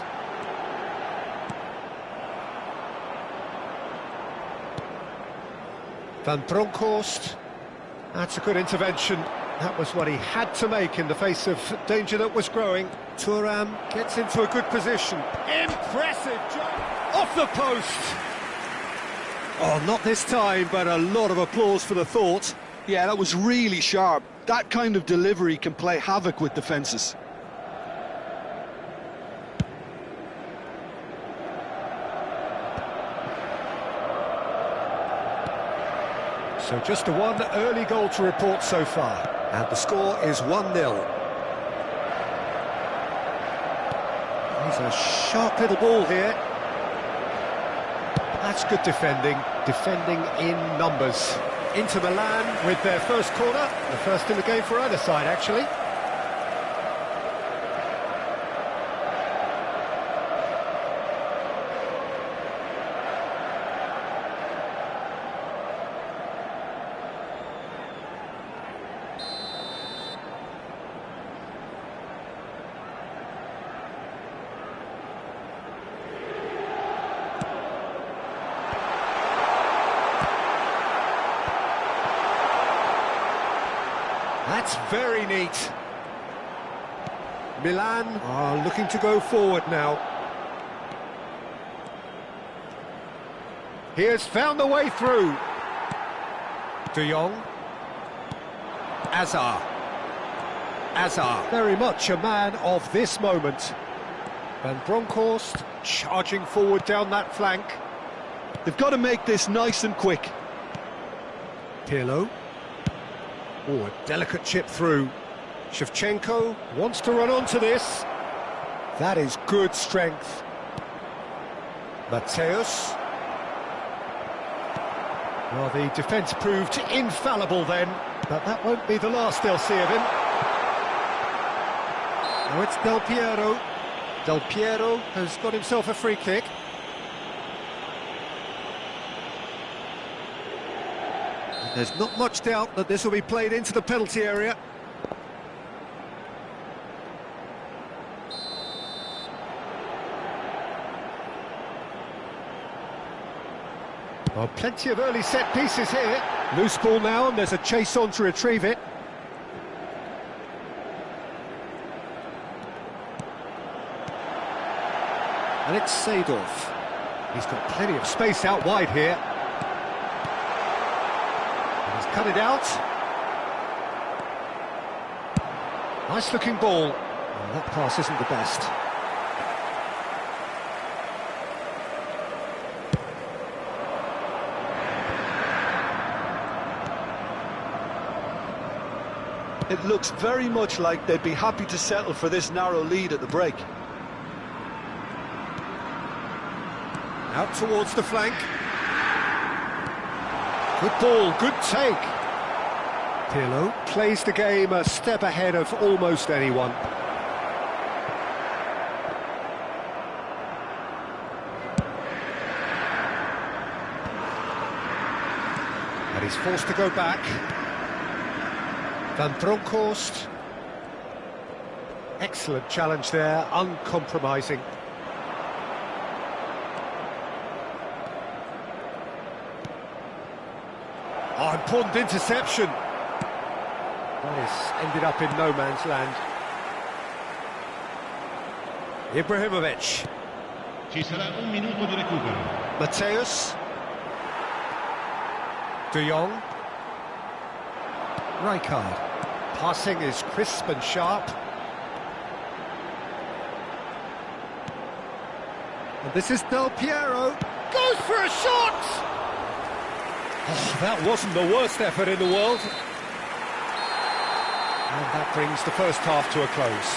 Van Bronckhorst. That's a good intervention. That was what he had to make in the face of danger that was growing. Thuram gets into a good position. Impressive jump off the post. Oh, not this time, but a lot of applause for the thought. Yeah, that was really sharp. That kind of delivery can play havoc with defences. So just one early goal to report so far. And the score is 1-0. He's a sharp little ball here. That's good defending. Defending in numbers. Inter Milan with their first corner, the first in the game for either side, actually. That's very neat. Milan are looking to go forward now. He has found the way through. De Jong. Azar. Very much a man of this moment. Van Bronckhorst charging forward down that flank. They've got to make this nice and quick. Pirlo. Oh, a delicate chip through. Shevchenko wants to run onto this. That is good strength. Mateus. Well, the defence proved infallible then, but that won't be the last they'll see of him. Now it's Del Piero. Del Piero has got himself a free kick. There's not much doubt that this will be played into the penalty area. Well, plenty of early set pieces here. Loose ball now, and there's a chase on to retrieve it. And it's Seedorf. He's got plenty of space out wide here. Cut it out. Nice looking ball. Oh, that pass isn't the best. It looks very much like they'd be happy to settle for this narrow lead at the break. Out towards the flank. Good ball, good take. Pirlo plays the game a step ahead of almost anyone. And he's forced to go back. Van Bronckhorst. Excellent challenge there, uncompromising. Oh, important interception. That has ended up in no man's land. Ibrahimovic. Ci sarà un minuto di recupero. Mateus. De Jong. Rijkaard. Passing is crisp and sharp. And this is Del Piero. Goes for a shot! Oh, that wasn't the worst effort in the world. And that brings the first half to a close.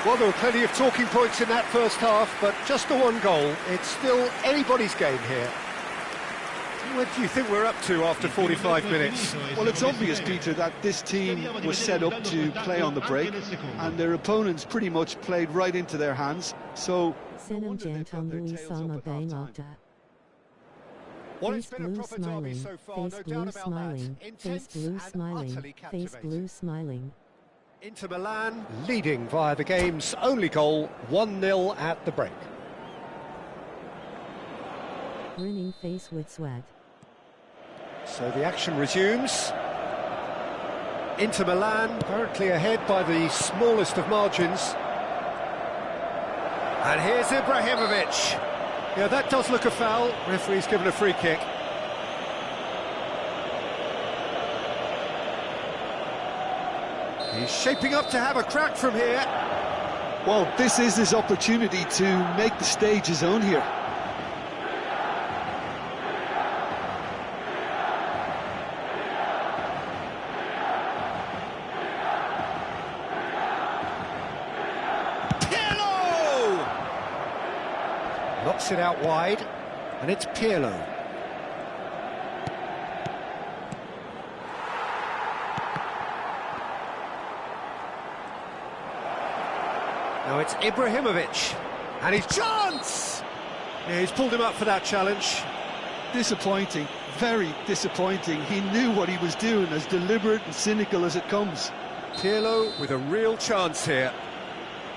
Well, there were plenty of talking points in that first half, but just the one goal. It's still anybody's game here. What do you think we're up to after 45 minutes? Well, it's obvious, Peter, that this team was set up to play on the break, and their opponents pretty much played right into their hands. So, Sinem Jantung Louis Sama Bang Okta. Well, Face blue smiling, face blue smiling, face blue smiling, face blue smiling. Inter Milan leading via the game's only goal, 1-0 at the break. Grinning face with sweat. So the action resumes. Inter Milan currently ahead by the smallest of margins. And here's Ibrahimovic. Yeah, that does look a foul. Referee's given a free kick. He's shaping up to have a crack from here. well, this is his opportunity to make the stage his own here. Knocks it out wide, and it's Pirlo. Now it's Ibrahimovic, and his chance! Yeah, he's pulled him up for that challenge. Disappointing, very disappointing. He knew what he was doing, as deliberate and cynical as it comes. Pirlo with a real chance here.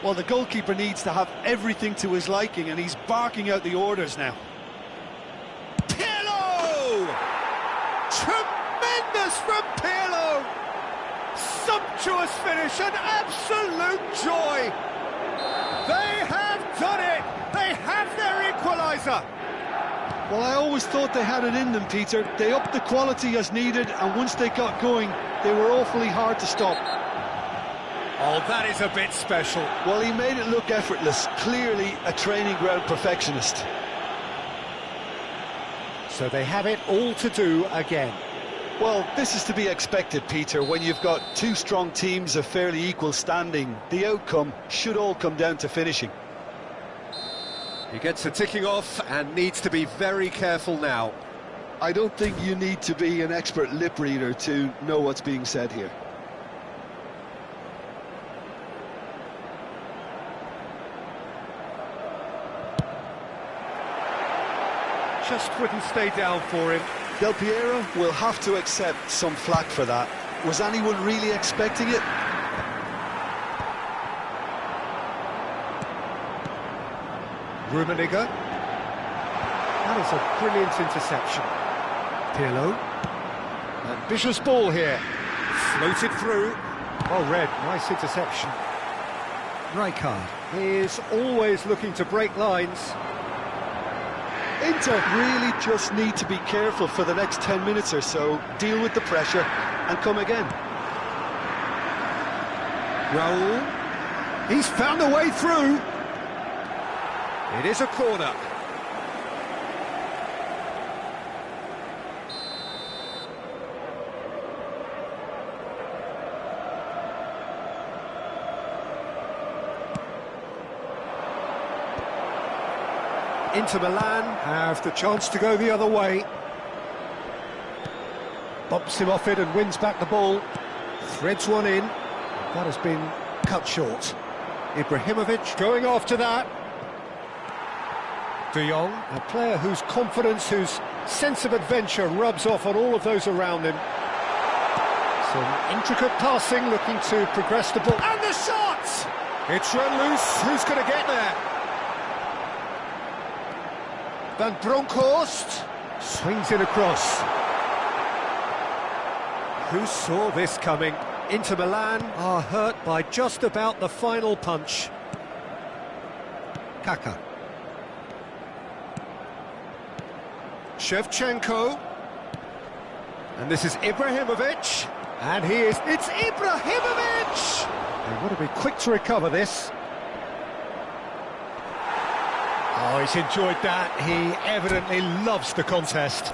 Well, the goalkeeper needs to have everything to his liking, and he's barking out the orders now. Pirlo! Tremendous from Pirlo! Sumptuous finish, an absolute joy! They have done it! They have their equaliser! Well, I always thought they had it in them, Peter. They upped the quality as needed, and once they got going, they were awfully hard to stop. Oh, that is a bit special. Well, he made it look effortless. Clearly a training ground perfectionist. So they have it all to do again. Well, this is to be expected, Peter. When you've got two strong teams of fairly equal standing, the outcome should all come down to finishing. He gets a ticking off and needs to be very careful now. I don't think you need to be an expert lip reader to know what's being said here. Just wouldn't stay down for him. Del Piero will have to accept some flack for that. Was anyone really expecting it? Rummenigge. That is a brilliant interception. Pirlo. Ambitious ball here. Floated through. Well read, nice interception. Rijkaard is always looking to break lines. Inter really just need to be careful for the next 10 minutes or so, deal with the pressure and come again. Raul. He's found a way through. It is a corner. Inter Milan have the chance to go the other way. Bumps him off it and wins back the ball. Threads one in. That has been cut short. Ibrahimovic going after that. De Jong, a player whose confidence, whose sense of adventure rubs off on all of those around him. Some intricate passing, looking to progress the ball. And the shot! It's run loose. Who's going to get there? Van Bronckhorst swings it across. Who saw this coming? Inter Milan are hurt by just about the final punch. Kaka. Shevchenko. And this is Ibrahimovic. And it's Ibrahimovic! They want to be quick to recover this. Oh, he's enjoyed that. He evidently loves the contest.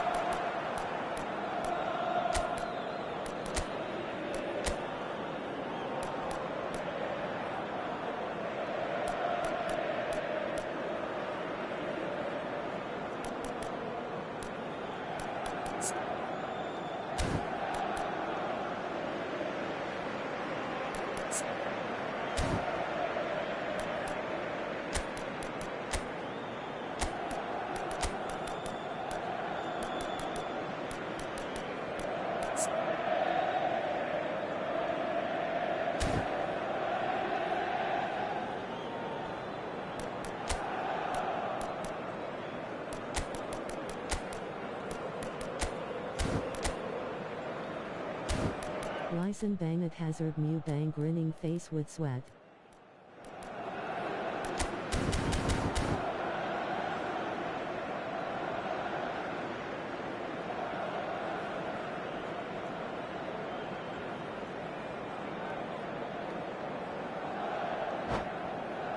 Lyson bang at Hazard Mew bang grinning face with sweat.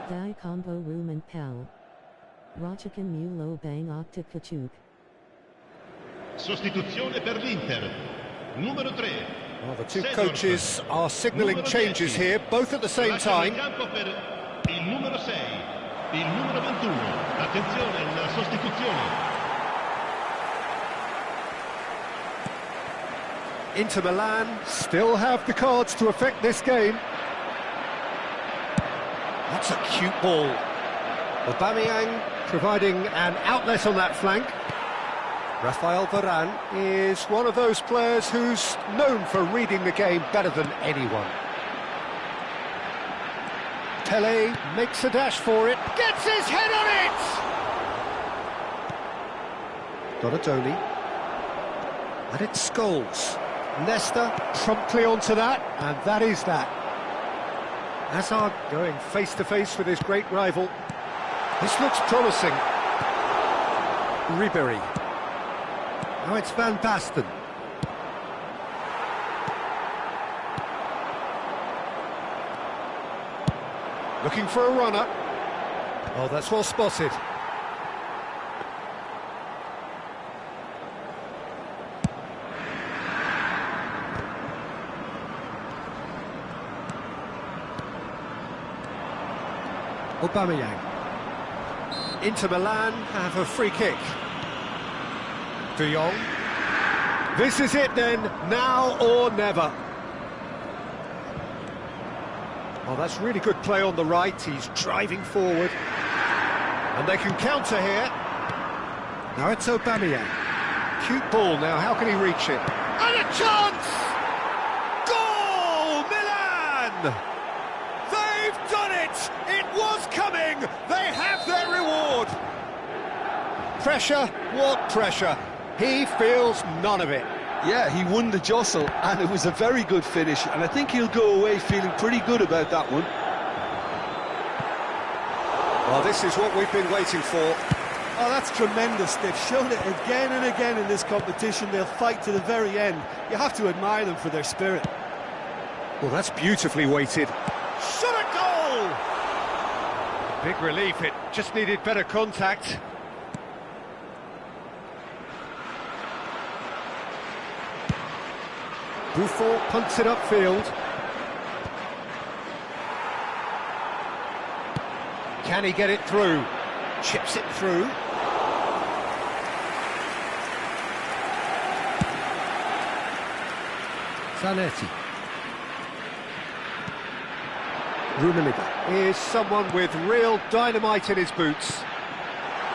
Dai combo room and pal. Rochikan Mew low bang octa kachuk. Sostituzione per l'Inter. Numero 3. Well, the two coaches are signalling changes here, both at the same time. Il numero 6, il numero 21. Attenzione, una sostituzione. Inter Milan still have the cards to affect this game. That's a cute ball. Aubameyang providing an outlet on that flank. Rafael Varane is one of those players who's known for reading the game better than anyone. Pele makes a dash for it, gets his head on it! Donadoni. And it's Scholes. Nesta promptly onto that, and that is that. Hazard going face-to-face with his great rival. This looks promising. Ribéry. Now it's Van Basten. Looking for a runner. Oh, that's well spotted. Aubameyang. Inter Milan have a free kick. De Jong. This is it then, now or never. Oh, that's really good play on the right, he's driving forward. And they can counter here. Now it's Aubameyang. Cute ball now, how can he reach it? And a chance! Goal, Milan! They've done it! It was coming! They have their reward! Pressure? What pressure? He feels none of it. Yeah, he won the jostle, and it was a very good finish, and I think he'll go away feeling pretty good about that one. Well, this is what we've been waiting for. Oh, that's tremendous. They've shown it again and again in this competition. They'll fight to the very end. You have to admire them for their spirit. Well, that's beautifully weighted. Shot a goal! Big relief, it just needed better contact. Buffon punts it upfield. Can he get it through? Chips it through. Zanetti. Rummenigge is someone with real dynamite in his boots.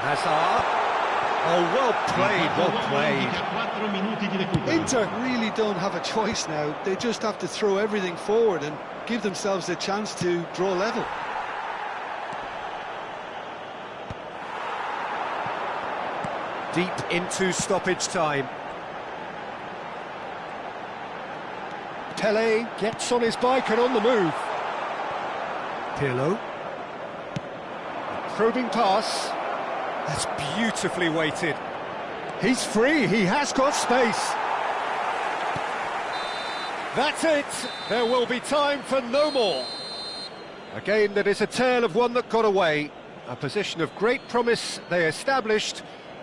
Hazard. Oh, well played, well played. Inter really don't have a choice now. They just have to throw everything forward and give themselves a chance to draw level. Deep into stoppage time. Pele gets on his bike and on the move. Pirlo. Probing pass. That's beautifully weighted. He's free, he has got space. That's it, there will be time for no more. A game that is a tale of one that got away. A position of great promise they established,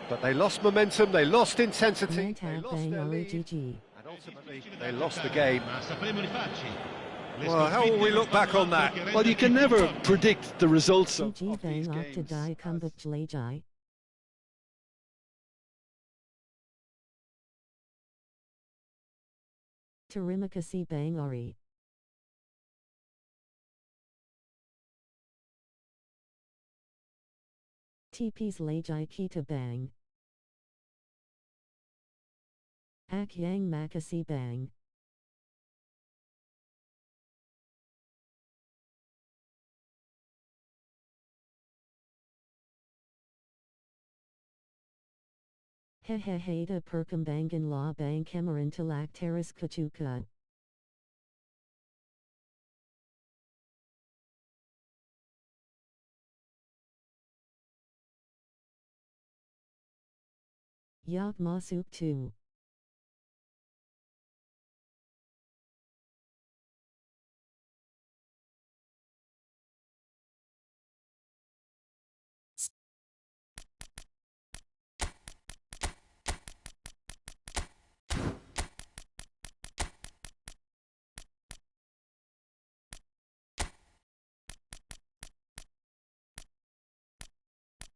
but they lost momentum, they lost intensity, they lost their lead, and ultimately they lost the game. Well, how will we look back on that? Well, you can never predict the results of these games. Tarimakasi Bangari. TP's Lajai Kita Bang. Ak Yang Makasi Bang. Heheheda Perkambangan La Bang Kemaran Talak Teras Kachuka. Yak Masuk 2.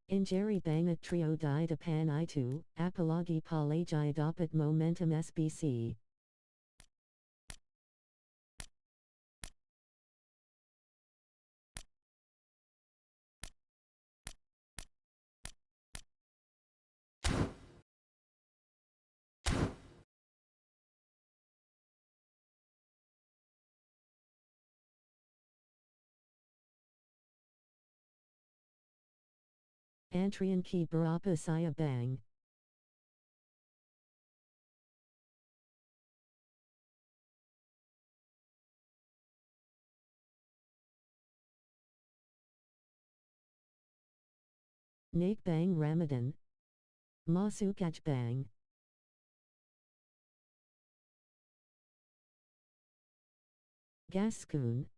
Injeri Bangat Trio Di Depan Itu, Apalagi Palajai Dapat Momentum SBC. Antrian ki berapa saya bang. Naik bang Ramadan. Masuk aj bang. Gaskun.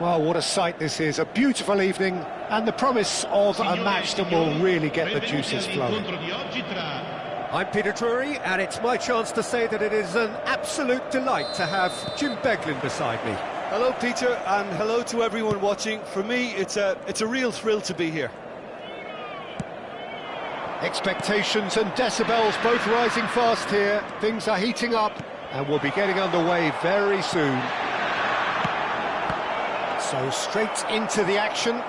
Well, what a sight this is. A beautiful evening and the promise of a match that will really get the juices flowing. I'm Peter Drury, and it's my chance to say that it is an absolute delight to have Jim Beglin beside me. Hello, Peter, and hello to everyone watching. For me, it's a real thrill to be here. Expectations and decibels both rising fast here. Things are heating up and we'll be getting underway very soon. So straight into the action.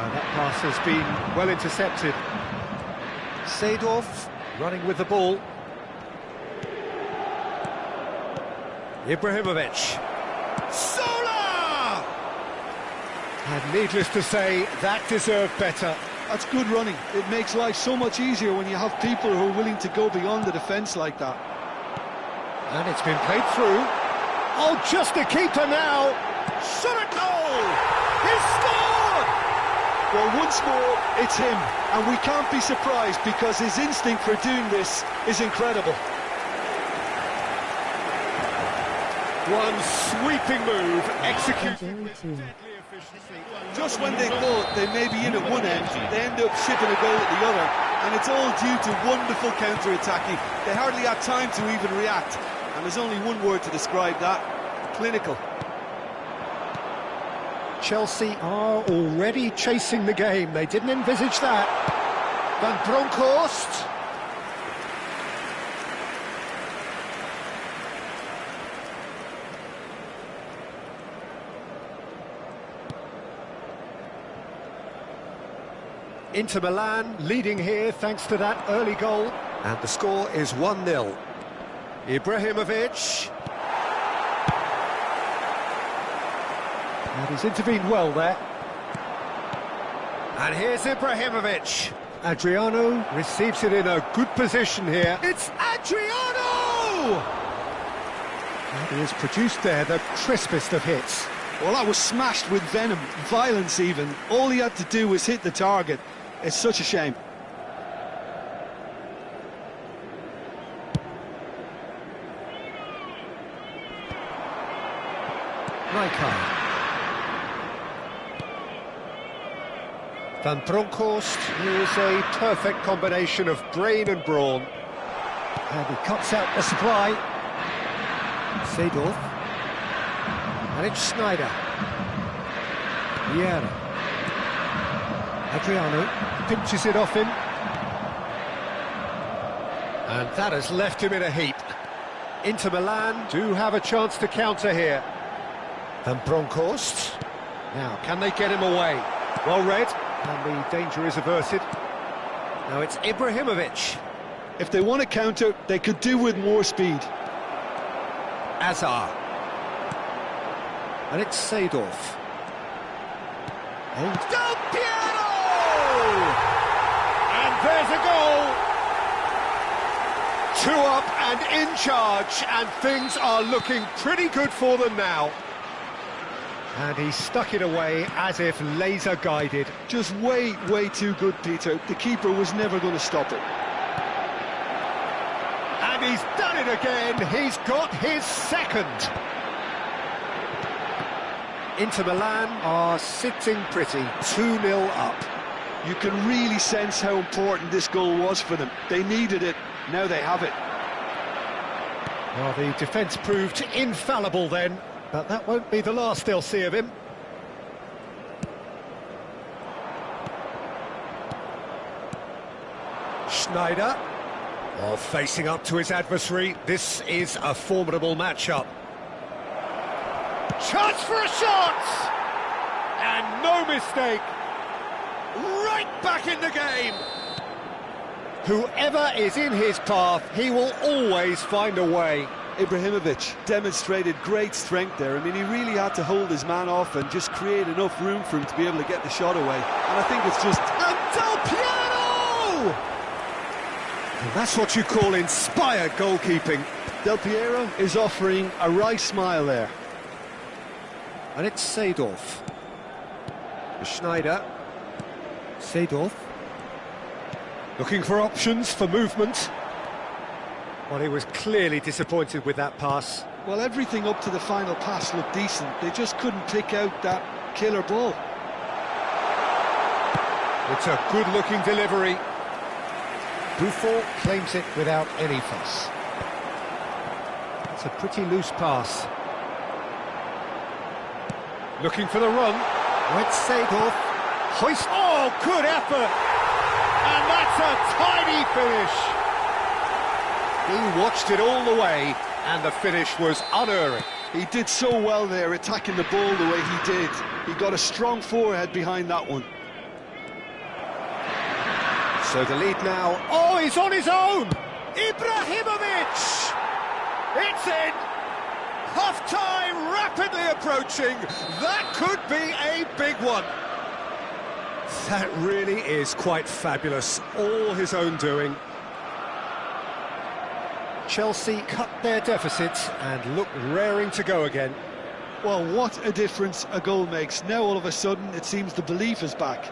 That pass has been well intercepted. Seedorf running with the ball. Ibrahimovic. Sola! And needless to say, that deserved better. That's good running. It makes life so much easier when you have people who are willing to go beyond the defence like that. And it's been played through. Oh, just a keeper now. Shot a goal! He's scored! Well, once more, it's him. And we can't be surprised because his instinct for doing this is incredible. One sweeping move, executed with Very deadly efficiency. Just when they thought they may be in at one end, they end up shipping a goal at the other. And it's all due to wonderful counter-attacking. They hardly had time to even react. And there's only one word to describe that: clinical. Chelsea are already chasing the game. They didn't envisage that. Van Bronckhorst. Inter Milan leading here thanks to that early goal. And the score is 1-0. Ibrahimovic. And he's intervened well there. And here's Ibrahimovic. Adriano receives it in a good position here. It's Adriano! And he has produced there the crispest of hits. Well, that was smashed with venom, violence even. All he had to do was hit the target. It's such a shame. Rijkaard. Van Bronckhorst is a perfect combination of brain and brawn. And he cuts out the supply. Seedorf. And it's Schneider. Vieira. Adriano pinches it off him. And that has left him in a heap. Inter Milan do have a chance to counter here. Van Bronckhorst. Now, can they get him away? Well read, and the danger is averted. Now it's Ibrahimovic. If they want to counter, they could do with more speed. Azar. And it's Seedorf. And Del Piero! And there's a goal! 2 up and in charge, and things are looking pretty good for them now. And he stuck it away as if laser guided. Just way, way too good, Peter. The keeper was never going to stop it. And he's done it again. He's got his second. Inter Milan are sitting pretty, 2-0 up. You can really sense how important this goal was for them. They needed it. Now they have it. Well, the defence proved infallible then, but that won't be the last they'll see of him. Schneider. Oh, facing up to his adversary. This is a formidable matchup. Chance for a shot! And no mistake. Right back in the game. Whoever is in his path, he will always find a way. Ibrahimovic demonstrated great strength there. I mean, he really had to hold his man off and just create enough room for him to be able to get the shot away. And I think it's just... And Del Piero! And that's what you call inspired goalkeeping. Del Piero is offering a wry smile there. And it's Seedorf. Schneider. Seedorf. Looking for options for movement. Well, he was clearly disappointed with that pass. Well, everything up to the final pass looked decent. They just couldn't pick out that killer ball. It's a good-looking delivery. Buffon claims it without any fuss. It's a pretty loose pass. Looking for the run. With Seedorf. Hoist. Oh, good effort! And that's a tiny finish. He watched it all the way, and the finish was unerring. He did so well there, attacking the ball the way he did. He got a strong forehead behind that one. So the lead now. Oh, he's on his own! Ibrahimovic! It's in! Half-time rapidly approaching. That could be a big one. That really is quite fabulous. All his own doing. Chelsea cut their deficit and look raring to go again. Well, what a difference a goal makes. Now all of a sudden it seems the belief is back.